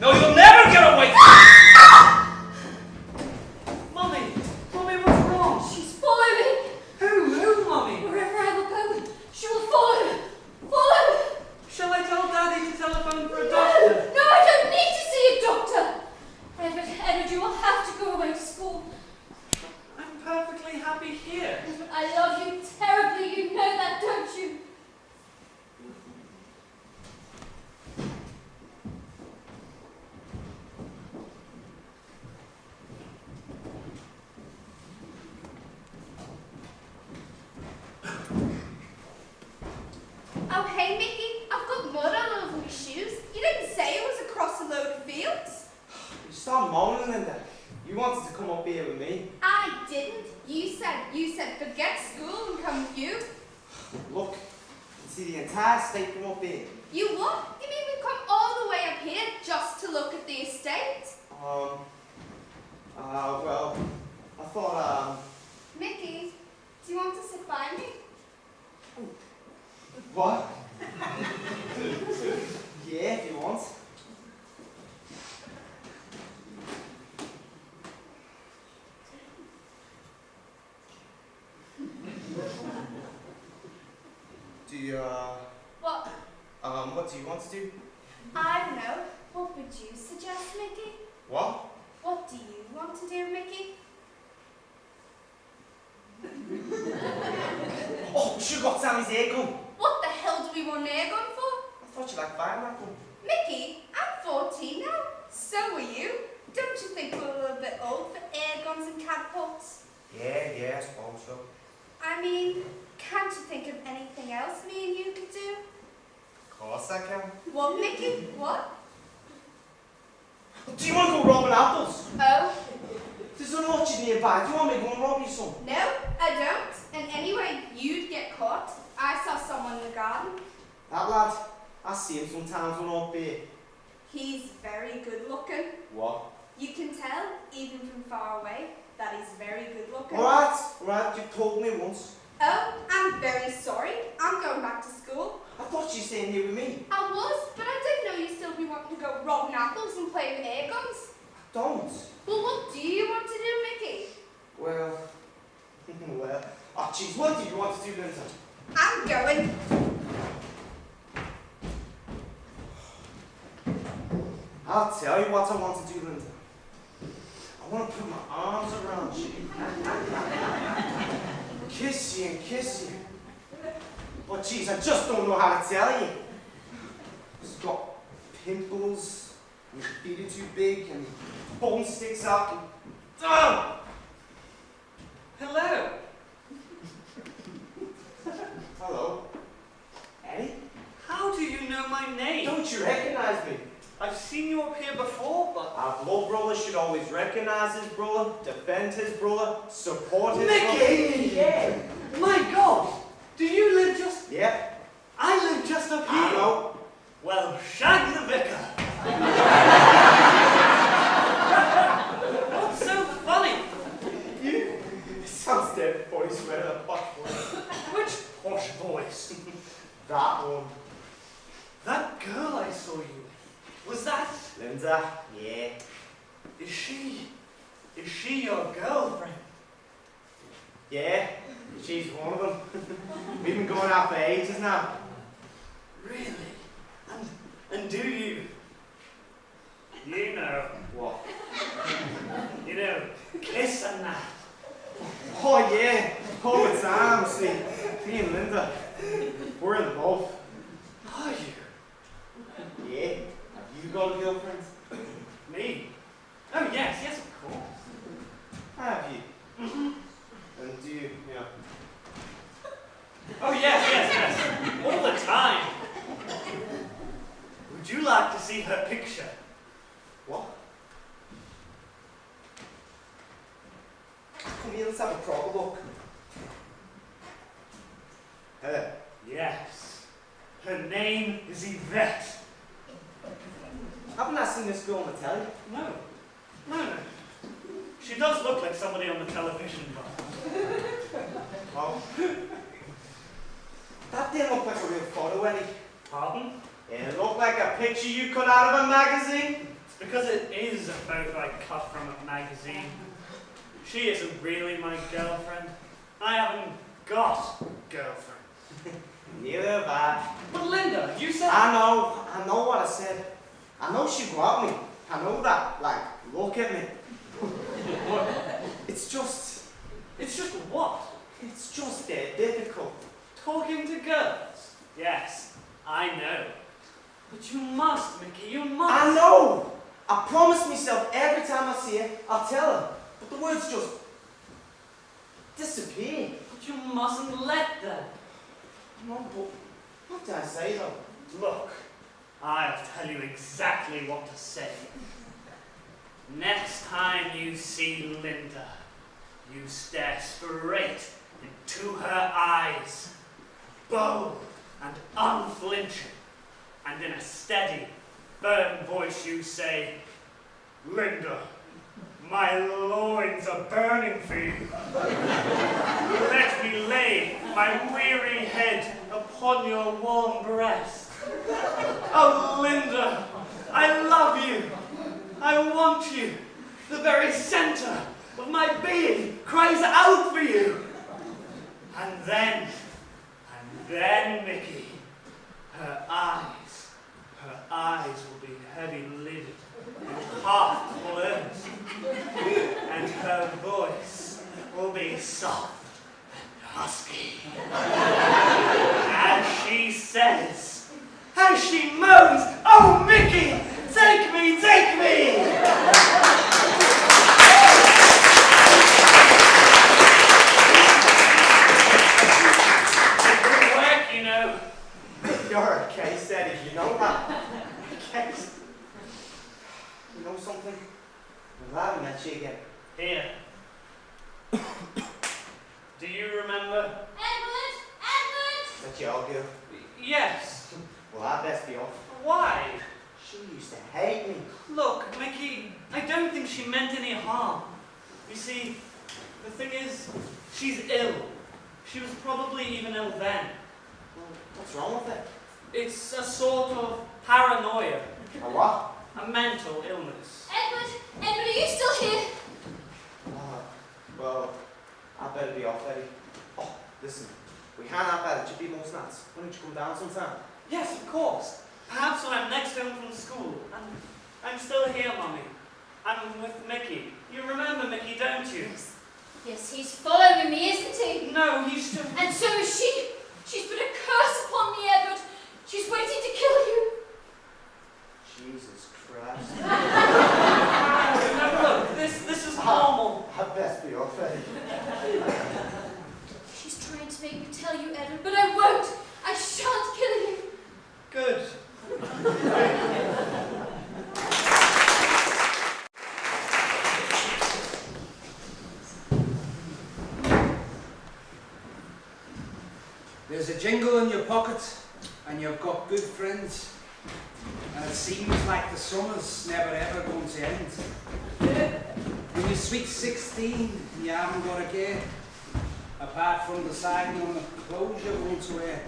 No, you'll never get away from him. Mummy! Mummy, what's wrong? She's following me! Who, Mummy? Wherever I will go, she will follow! Follow! Shall I tell Daddy to telephone for a No, doctor? no, I don't need to see a doctor! Edward, you will have to go away to school. I'm perfectly happy here. Edward, I love you terribly, you know that, don't you? Oh, hey, Mickey, I've got mud all over my shoes. You didn't say it was across a load of fields. You start moaning, Linda. You wanted to come up here with me. I didn't. You said forget school and come with you. Look, you can see the entire state from up here. You what? You mean we've come all the way up here just to look at the estate? Well, I thought, Mickey, do you want to sit by me? what? Yeah, if you want. Do you, What? what do you want to do? I don't know. What would you suggest, Mickey? What? What do you want to do, Mickey? Oh, she got Sammy's air gun. What the hell do we want an air gun for? I thought you liked fire rifle. Mickey, I'm 14 now. So are you. Don't you think we're a little bit old for air guns and catapults? Yeah, I suppose so. I mean, can't you think of anything else me and you could do? Of course I can. What, Mickey? What? Do you want to go robbing apples? Oh, There's an orchard nearby. Do you want me to go and rob you some? no, I don't. And anyway, you'd get caught. I saw someone in the garden. That lad, I see him sometimes when I'm here. He's very good looking. What? You can tell, even from far away, that he's very good looking. Alright, you told me once. Oh, I'm very sorry. I'm going back to school. I thought you were staying here with me. I was, but I didn't know you'd still be wanting to go robbing apples and playing with air guns. Don't. Well, what do you want to do, Mickey? Well, oh jeez, what do you want to do, Linda? I'm going. I'll tell you what I want to do, Linda. I want to put my arms around you. Kiss you and kiss you. But jeez, I just don't know how to tell you. It's got pimples, and your feet are too big, and your bone sticks out, and... Hello. Hello. Eddie? How do you know my name? Don't you recognize me? I've seen you up here before, but... Our blood brother should always recognize his brother, defend his brother, support his Mickey! brother. Yeah. My God! Do you live just... Yep. I live just up here. I know. Well, shag the vicar. What's so funny? You? It sounds dead funny, swear to the posh voice. Which posh voice? That one. That girl I saw you with. Was that... Linda? Yeah. Is she your girlfriend? Yeah. She's one of them. We've been going out for ages now. Really? And do you... You know... What? You know, kiss and that. Oh yeah. All the time, see. Me and Linda. We're in love. Are you? Yeah. Have you got a girlfriend? Me? Oh, yes, of course. Have you? And do you know? Oh, yes. All the time. Would you like to see her picture? What? Come here, let's have a proper look. Hello. Yes. Her name is Yvette. Haven't I seen this girl on the telly? No. She does look like somebody on the television, but... Oh. That didn't look like a real photo, Eddie. Pardon? It looked like a picture you cut out of a magazine. It's because it is a photo I cut from a magazine. She isn't really my girlfriend. I haven't got a girlfriend. Neither have I. But Linda, you said... I know what I said. I know she got me. I know that. Like, look at me. It's just what? It's just difficult. Talking to girls? Yes, I know. But you must, Mickey, you must. I know! I promise myself every time I see her, I'll tell her. But the words just disappear. But you mustn't let them. No, but what did I say though? Look, I'll tell you exactly what to say. Next time you see Linda, you stare straight into her eyes, bold and unflinching, and in a steady, firm voice you say, "Linda, my loins are burning for you. Let me lay my weary head upon your warm breast. Oh, Linda, I love you. I want you. The very center of my being cries out for you." And then, Mickey, her eyes will be heavy-lidded and half closed. And her voice will be soft and husky. As she says, as she moans, "Oh, Mickey, take me, take me!" It will work, you know. You're a case, Eddie, you know that? A case. You know something? I'm glad I met you again. Here. Do you remember? Edward! Edward! Is that your girl? Yes. Well, I'd best be off. Why? She used to hate me. Look, Mickey, I don't think she meant any harm. You see, the thing is, she's ill. She was probably even ill then. Well, what's wrong with it? It's a sort of paranoia, A what? a mental illness. Edward! Edward, are you still here? Well, I'd better be off, Eddie. Oh, listen, we can't have that at Chippy Mole's Nuts. Why don't you come down sometime? Yes, of course. Perhaps when I'm next home from school. And I'm still here, Mummy. I'm with Mickey. You remember Mickey, don't you? Yes, he's following me, isn't he? No, he's still... And so is she. She's put a curse upon me, Edward. She's waiting to kill you. Jesus Christ. No, look, this is normal. I'd best be off, Eddie. She's trying to make me tell you, Edward, but I won't. I shan't kill you. Good. There's a jingle in your pocket, and you've got good friends, and it seems like the summer's never ever going to end. When you're sweet 16, you haven't got a care, apart from deciding on the clothes you're going to wear.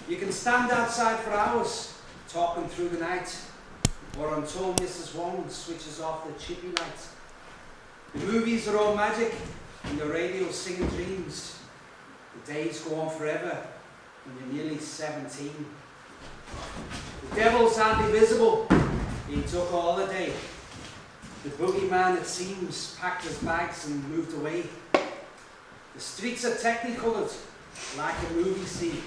You can stand outside for hours, talking through the night, or until Mrs. Wong switches off the chippy light. The movies are all magic, and the radio's singing dreams. The days go on forever when you're nearly 17. The devil's handy visible. He took all the day. The boogeyman, it seems, packed his bags and moved away. The streets are technicolored, like a movie scene.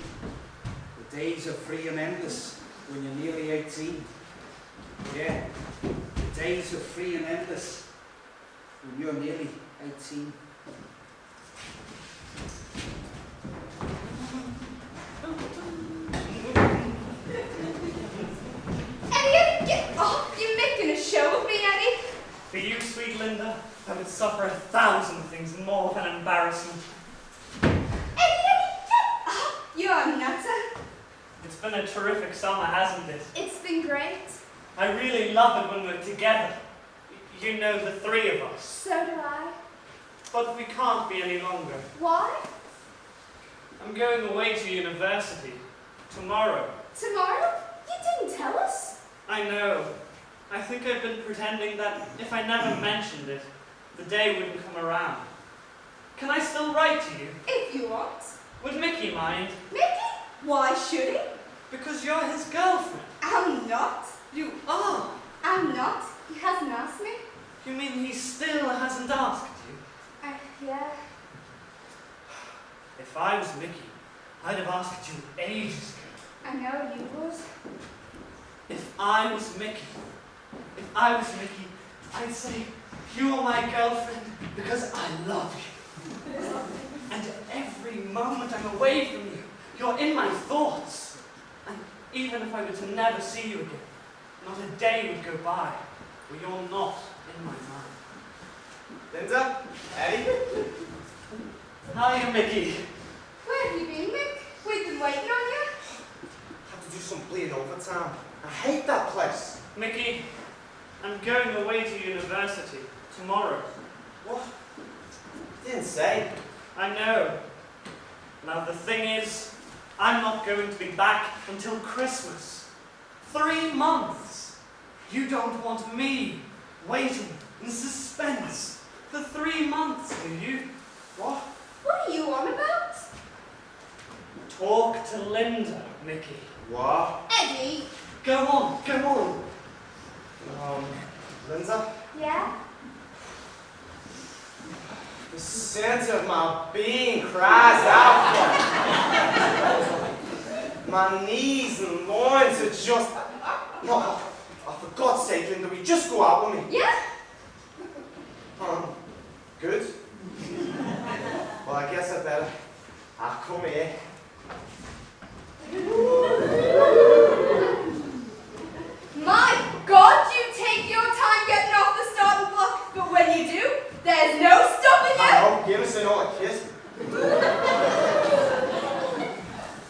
The days are free and endless when you're nearly 18. Yeah, the days are free and endless when you're nearly 18. Eddie, get off! You're making a show of me, Eddie. For you, sweet Linda, I would suffer 1,000 things more than embarrassment. Eddie, get off! You're nuts. It's been a terrific summer, hasn't it? It's been great. I really love it when we're together. You know, the three of us. So do I. But we can't be any longer. Why? I'm going away to university. Tomorrow. Tomorrow? You didn't tell us. I know. I think I've been pretending that if I never mentioned it, the day wouldn't come around. Can I still write to you? If you want. Would Mickey mind? Mickey? Why should he? Because you're his girlfriend. I'm not. You are. I'm not. He hasn't asked me. You mean he still hasn't asked you? Yeah. If I was Mickey, I'd have asked you ages ago. I know you would. If I was Mickey, I'd say, you're my girlfriend because I love you. And every moment I'm away from you, you're in my thoughts. And even if I were to never see you again, not a day would go by where you're not in my mind. Linda? Eddie? Hiya, Mickey. Where have you been, Mick? We've been waiting on you. Had to do some bleeding overtime. I hate that place. Mickey, I'm going away to university tomorrow. What? Didn't say. I know. Now the thing is, I'm not going to be back until Christmas. 3 months. You don't want me waiting in suspense for 3 months, do you? What? What are you on about? Talk to Linda, Mickey. What? Eddie! Go on, go on. Linda, Yeah? the sense of my being cries out for my knees and loins are just... Oh, for God's sake, Linda, will you just go out with me? Yeah? Good. Well, I guess I better. I'll come here. My God, you take your time getting off the starting block, but when you do, there's no stopping you. I know, give us another kiss.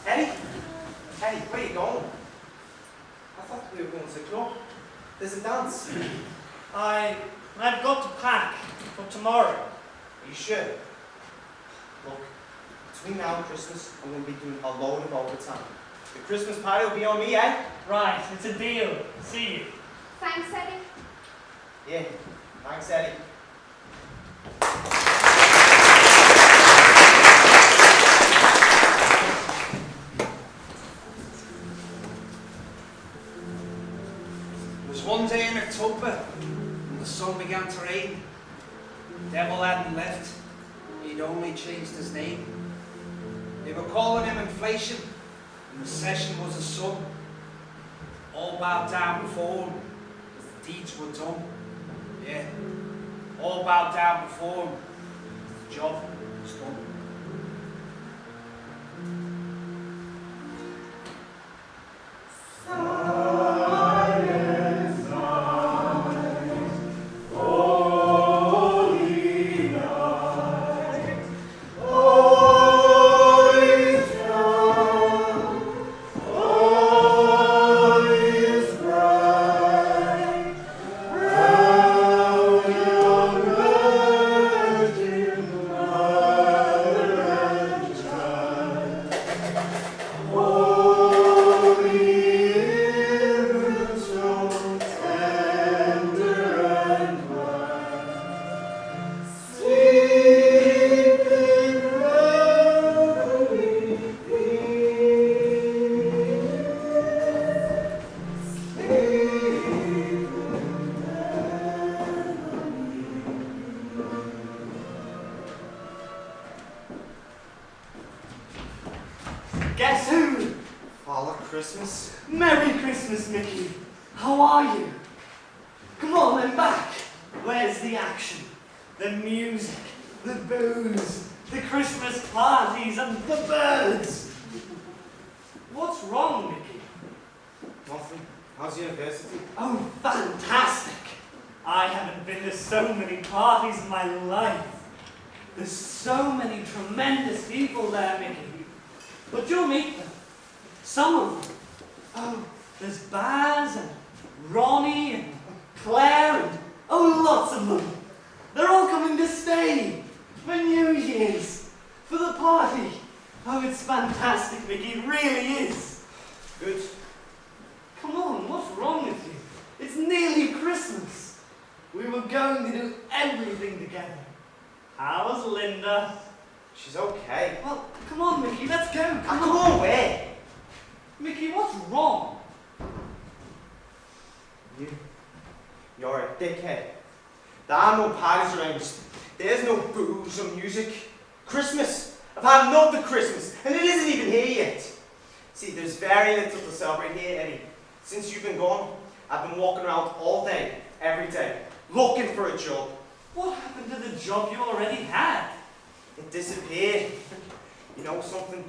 Eddie? Eddie, where are you going? I thought we were going to the club. There's a dance. I've got to pack for tomorrow. Are you sure? Look, between now and Christmas, I'm going to be doing a load of overtime. The Christmas party will be on me, eh? Right, it's a deal. See you. Thanks, Eddie. Yeah, thanks, Eddie. It was one day in October, and the sun began to rain. The devil hadn't left, he'd only changed his name. They were calling him inflation, and recession was his son. All bowed down before him, as the deeds were done. Yeah, all bowed down before him, as the job was done. Guess who? Father Christmas. Merry Christmas, Mickey. How are you? Come on, I'm back. Where's the action? The music, the booze, the Christmas parties, and the birds. What's wrong, Mickey? Nothing. How's university? Oh, fantastic. I haven't been to so many parties in my life. There's so many tremendous people there, Mickey. But you'll meet them. Some of them. Oh, there's Baz and Ronnie and Claire and lots of them. They're all coming to stay for New Year's, for the party. Oh, it's fantastic, Mickey. It really is. Good. Come on, what's wrong with you? It's nearly Christmas. We were going to do everything together. How's Linda? She's okay. Well, come on, Mickey, let's go. Come on, where? Mickey, what's wrong? You're a dickhead. There are no parties arranged. There's no booze or music. Christmas. I've had enough of Christmas, and it isn't even here yet. See, there's very little to celebrate here, Eddie. Since you've been gone, I've been walking around all day, every day, looking for a job. What happened to the job you already had? It disappeared. You know something?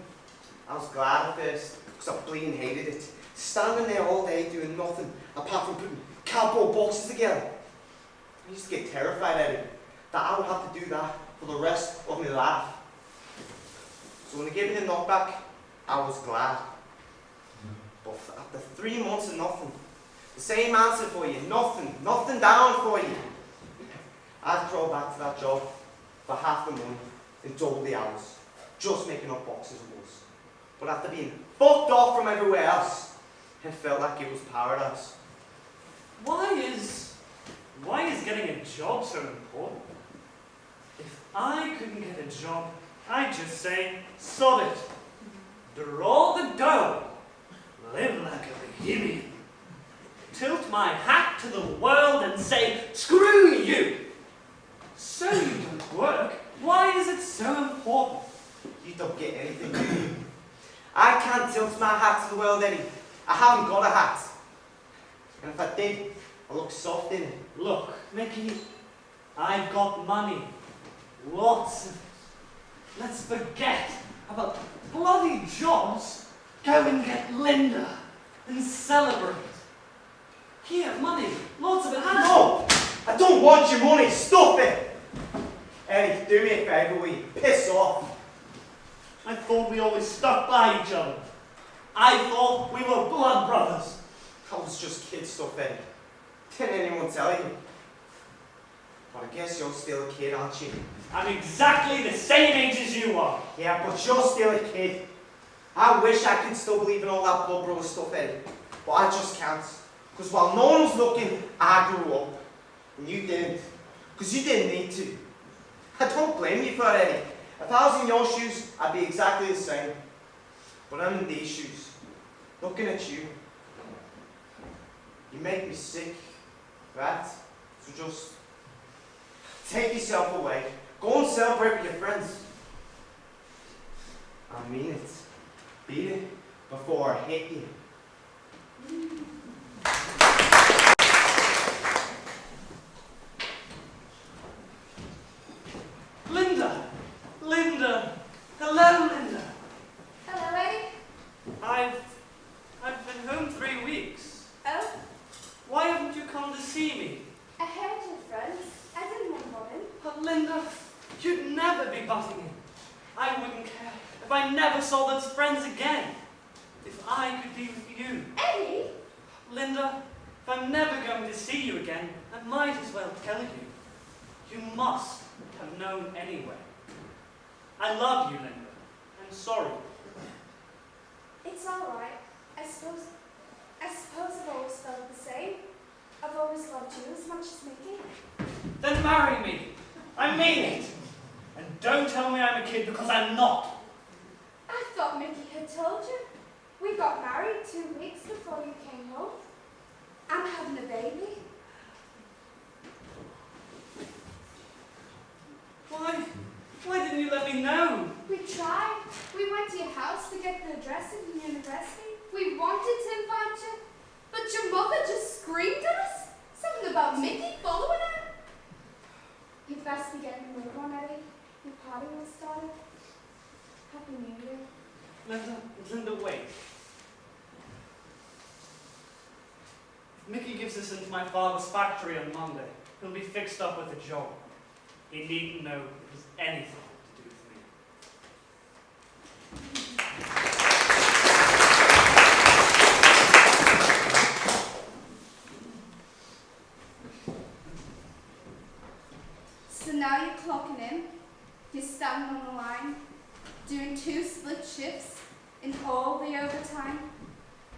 I was glad at first, because I bleeding hated it. Standing there all day doing nothing, apart from putting cardboard boxes together. I used to get terrified at it, that I would have to do that for the rest of my life. So when they gave me the knockback, I was glad. But after 3 months of nothing, the same answer for you, nothing down for you. I'd crawl back to that job for half the money and double the hours, just making up boxes it was. But after being fucked off from everywhere else, it felt like it was paradise. Why is getting a job so important? If I couldn't get a job, I'd just say, sod it. Draw the dough. Live like a bohemian. tilt my hat to the world and say, screw you. So you don't work. Why is it so important? You don't get anything, do you? I can't tilt my hat to the world, Eddie. I haven't got a hat. And if I did, I look soft in it. Look, Mickey, I've got money. Lots of it. Let's forget about bloody jobs. Go and get Linda and celebrate. Here, money. Lots of it. No! I don't want your money. Stop it! Eddie, do me a favour, will you? Piss off. I thought we always stuck by each other. I thought we were blood brothers. That was just kid stuff, Eddie. Didn't anyone tell you? But I guess you're still a kid, aren't you? I'm exactly the same age as you are. Yeah, but you're still a kid. I wish I could still believe in all that blood brother stuff, Eddie. But I just can't. Because while no one was looking, I grew up. And you didn't. Because you didn't need to. I don't blame you for it, Eddie. If I was in your shoes, I'd be exactly the same. But I'm in these shoes. Looking at you. You make me sick. Right? So just take yourself away. Go and celebrate with your friends. I mean it. Beat it before I hit you. Linda! Linda! Hello, Linda! Hello, Eddie. I've been home 3 weeks. Oh, Why haven't you come to see me? I heard your friends. I didn't want to bother. But Linda, you'd never be butting in. I wouldn't care if I never saw those friends again. If I could be with you. Eddie? Linda, if I'm never going to see you again, I might as well tell you. You must have known anyway. I love you, Linda. I'm sorry. It's all right. I suppose I've always felt the same. I've always loved you as much as Mickey. Then marry me. I mean it. And don't tell me I'm a kid because I'm not. I thought Mickey had told you. We got married 2 weeks before you came home. I'm having a baby. Why didn't you let me know? We tried. We went to your house to get the address of the university. We wanted to invite you, but your mother just screamed at us. Something about Mickey following her. You'd best be getting a move on, Eddie. Your party will start. Happy New Year. Linda, wait. If Mickey gives us into my father's factory on Monday, he'll be fixed up with a job. He needn't know it was anything to do with me. So now you're clocking in. You're standing on the line, doing 2 split shifts in all the overtime,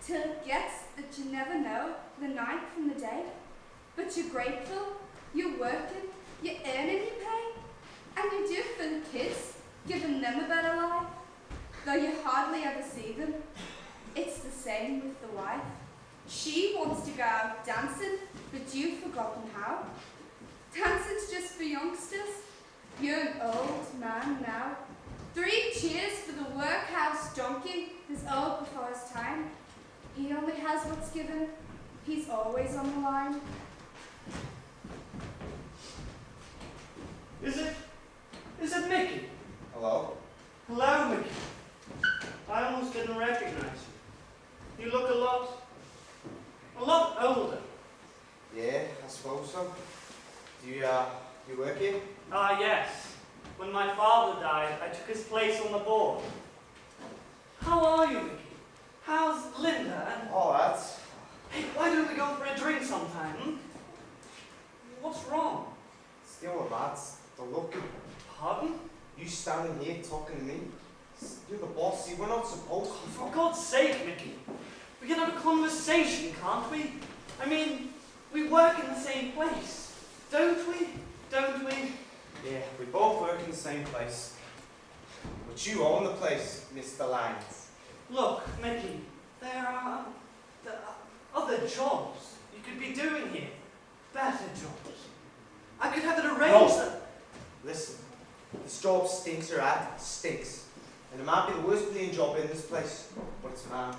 till it gets that you never know the night from the day. But you're grateful, you're working, you're earning your pay, and you do it for the kids, giving them a better life. Though you hardly ever see them, it's the same with the wife. She wants to go out dancing, but you've forgotten how. Dancing's just for youngsters. You're an old man now. 3 cheers for the workhouse donkey who's old before his time. He only has what's given. He's always on the line. Is it Mickey? Hello? Hello, Mickey. I almost didn't recognize you. You look a lot older. Yeah, I suppose so. Do you work here? Ah, yes. When my father died, I took his place on the board. How are you, Mickey? How's Linda and... All right. Hey, why don't we go for a drink sometime, hmm? What's wrong? Still a bad. The look. Pardon? You standing here talking to me? You're the boss. See, we're not supposed to. For God's sake, Mickey. We can have a conversation, can't we? I mean, we work in the same place. Don't we? Don't we? Yeah, we both work in the same place. But you own the place, Mr. Lyons. Look, Mickey, there are other jobs. You could be doing here? Better jobs. I could have it arranged. No. Listen, this job stinks or at stinks. And it might be the worst paying job in this place, but it's mine.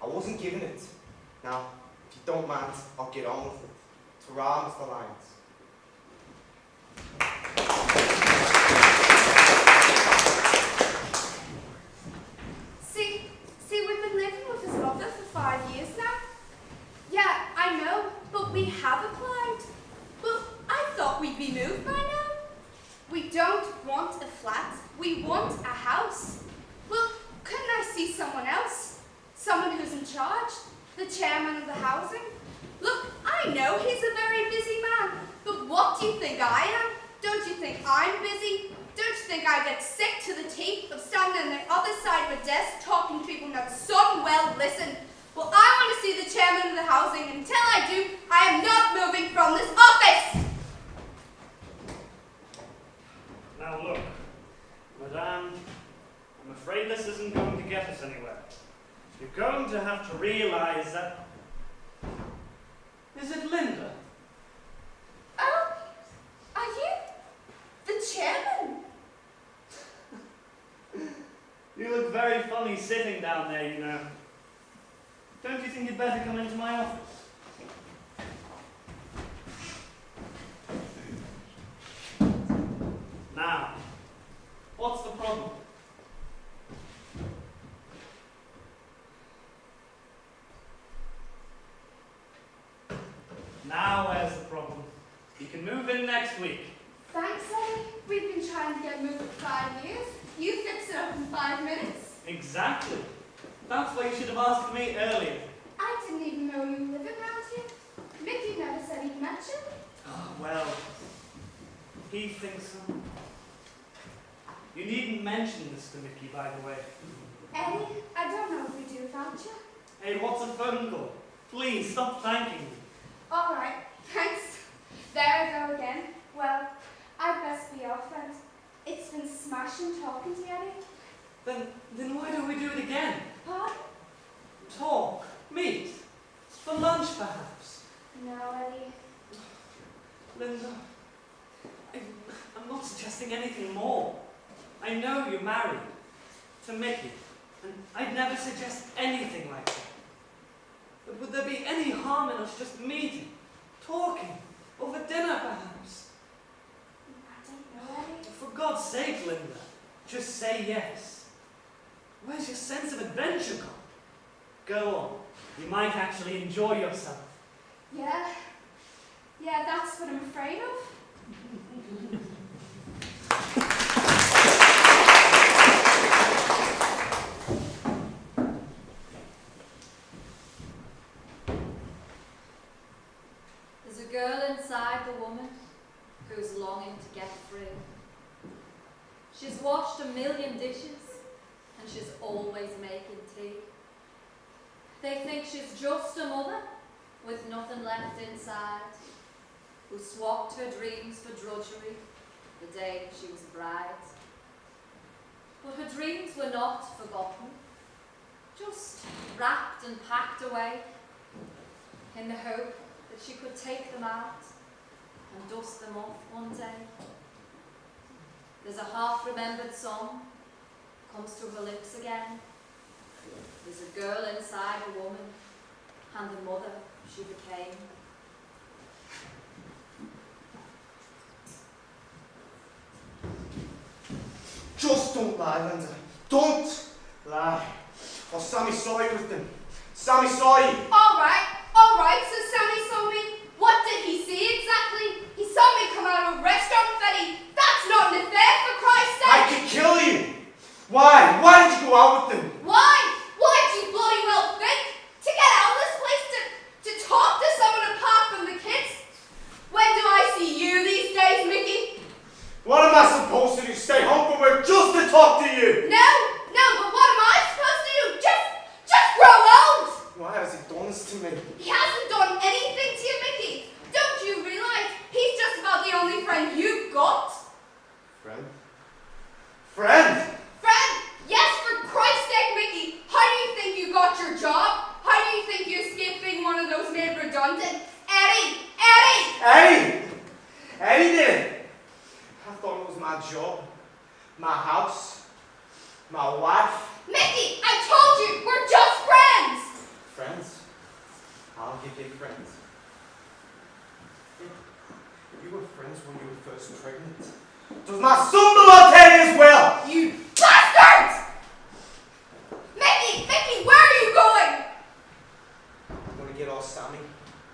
I wasn't given it. Now, if you don't mind, I'll get on with it. Ta-ra, Mr. Lyons. See, we've been living with his mother for 5 years now. Yeah, I know, but we have applied. Well, I thought we'd be moved by now. We don't want a flat, we want a house. Well, couldn't I see someone else? Someone who's in charge? The chairman of the housing? Look, I know he's a very busy man, but what do you think I am? Don't you think I'm busy? Don't you think I get sick to the teeth of standing on the other side of a desk talking to people not some well listen? Well, I want to see the chairman of the housing, and until I do, I am not moving from this office! Now look, Madame, I'm afraid this isn't going to get us anywhere. You're going to have to realize that... Is it Linda? Oh, are you the chairman? You look very funny sitting down there, you know. Don't you think you'd better come into my office? Now, what's the problem? Now where's the problem? You can move in next week. Thanks, Eddie. We've been trying to get moved for 5 years. You fix it up in 5 minutes. Exactly. That's why you should have asked me earlier. I didn't even know you live around here. Mickey never said he'd met you. Oh, well, he thinks so. You needn't mention this to Mickey, by the way. Eddie, I don't know what we do without you. Hey, what's a phone call? Please, stop thanking me. All right, thanks. There I go again. Well, I'd best be off, and it's been smashing talking to you, Eddie. Then why don't we do it again? Pardon? Talk, meet, for lunch perhaps. No, Eddie. Linda, I'm not suggesting anything more. I know you're married to Mickey, and I'd never suggest anything like that. But would there be any harm in us just meeting, talking, over dinner perhaps? I don't know, Eddie. For God's sake, Linda, just say yes. Where's your sense of adventure gone? Go on, you might actually enjoy yourself. Yeah, that's what I'm afraid of. There's a girl inside the woman who's longing to get free. She's washed a million dishes and she's always making tea. They think she's just a mother with nothing left inside, who swapped her dreams for drudgery the day she was a bride. But her dreams were not forgotten, just wrapped and packed away in the hope that she could take them out and dust them off one day. There's a half-remembered song comes to her lips again. There's a girl inside a woman and the mother she became. Just don't lie, Linda. Don't lie. Or Sammy saw you with them. Sammy saw you. All right, so Sammy saw me. What did he see exactly? He saw me come out of a restaurant with Eddie. That's not an affair, for Christ's sake. I could kill you. Why? Why did you go out with them? Why? Why do you bloody well think? To get out of this place, to talk to someone apart from the kids? When do I see you these days, Mickey? What am I supposed to do? Stay home from work just to talk to you? No, but what am I supposed to do? Just grow old! Why has he done this to me? He hasn't done anything to you, Mickey. Don't you realize he's just about the only friend you've got? Friend? Friend? Friend? Yes, for Christ's sake, Mickey. How do you think you got your job? How do you think you escaped being one of those made redundant? Eddie did. I thought it was my job, my house, my wife. Mickey, I told you, we're just friends! Friends? I'll give you friends. You were friends when you were first pregnant. Does my son belong to Eddie as well? You bastard! Mickey, where are you going? I'm gonna get all Sammy.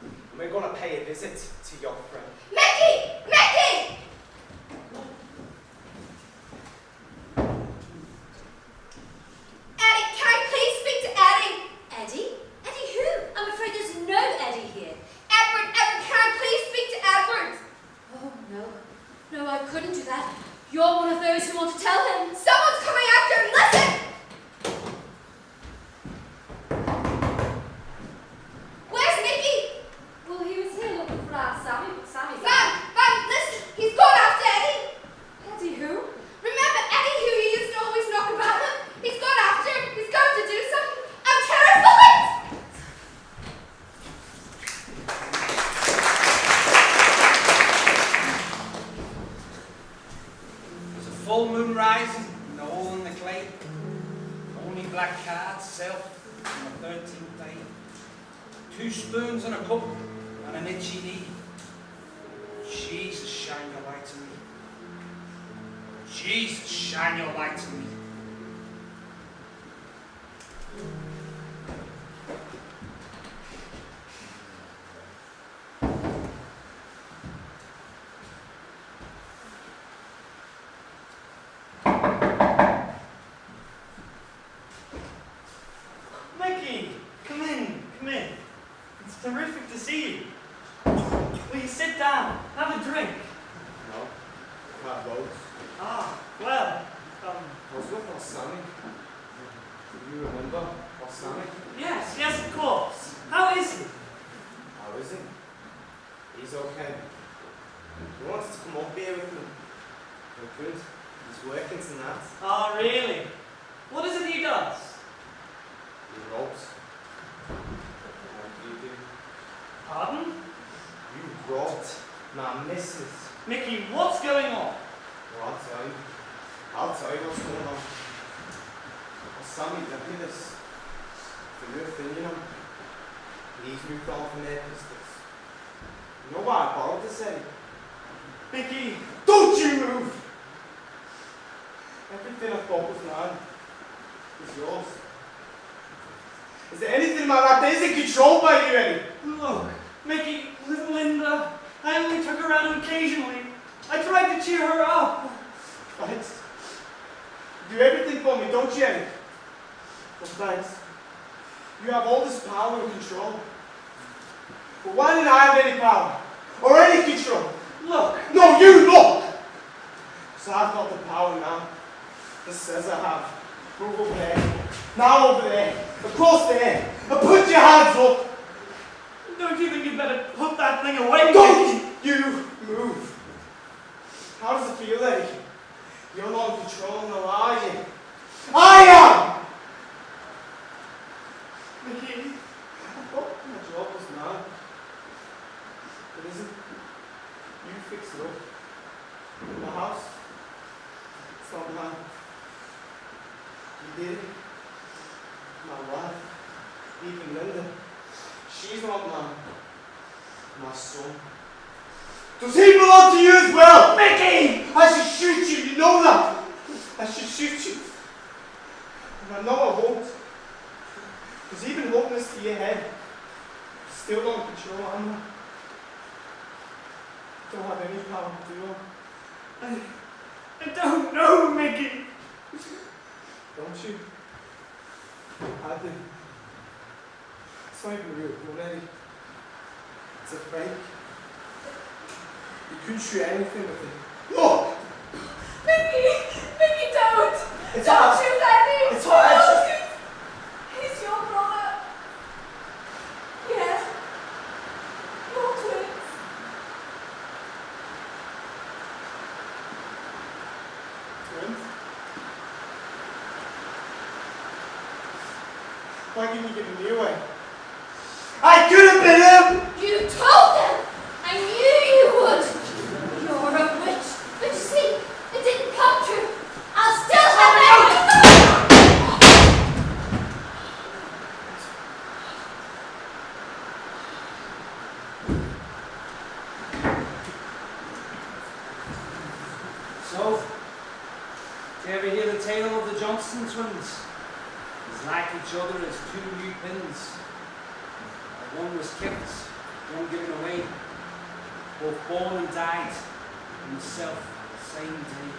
And we're gonna pay a visit to your friend. Mickey! Eddie, can I please speak to Eddie? Eddie? Eddie who? I'm afraid there's no Eddie here. Edward, can I please speak to Edward? Oh, no. No, I couldn't do that. You're one of those who want to tell him. Someone's coming after him, listen! Where's Mickey? Well, he was here looking for our Sammy, but Sammy's Ma'am, listen, he's gone after Eddie. Eddie who? Remember Eddie who you used to always knock about him? He's gone after him, he's going to do something. I'm terrified! There's a full moon rising in the hole in the clay. Only black cards self on the 13th day. 2 spoons and a cup and an itchy knee. Jesus, shine your light to me. Jesus, shine your light to me. Mickey, come in. It's terrific to see you. Please sit down, have a drink. No, not boats. Ah, well, I was with our Sammy. Do you remember our Sammy? yes, of course. How is he? How is he? He's okay. He wanted to come up here with me. He couldn't. He's working tonight. Oh, really? What is it he does? He robs. What do you do? Pardon? You robbed my missus. Mickey, what's going on? Well, I'll tell you what's going on. Well, Sammy, look at this. For your thing, you know. He's moved on from their pistols. You know why I borrowed this, Eddie? Mickey, Don't you move! Everything I thought was mine is yours. Is there anything in my life that isn't controlled by you, Eddie? look, Mickey, little Linda, I only took her out occasionally. I tried to cheer her up. Right? You do everything for me, don't you, Eddie? Well, thanks. You have all this power and control. But why didn't I have any power? Or any control? Look, No, you look! So I've got the power now. That says I have. Move over there. Now over there. Across there. And put your hands up. don't you think you'd better put that thing away? Don't you move. How does it feel, Eddie? You're not in control now, are you? I am! Mickey, I thought my job was mine. It isn't. You fix it up. The house. It's not mine. You did it. My wife. Even Linda. She's not mine. My son. Does he belong to you as well? Mickey! I should shoot you, you know that. I should shoot you. And I know I won't. Because even holding this to your head, still don't control ammo. Don't have any power to do it. I don't know, Mickey. Don't you? I do. It's not even real, Eddie. It's a fake. You couldn't shoot anything with it. Look! Mickey, don't! It's Don't hard. shoot at me! It's hard. He's your brother. Yes. You're twins. Twins? Why didn't you give me away? I could have been him! You told them! I knew you would! you ever hear the tale of the Johnson twins? As like each other as two new pins. One was kept, one given away. Both born and died on the self same day.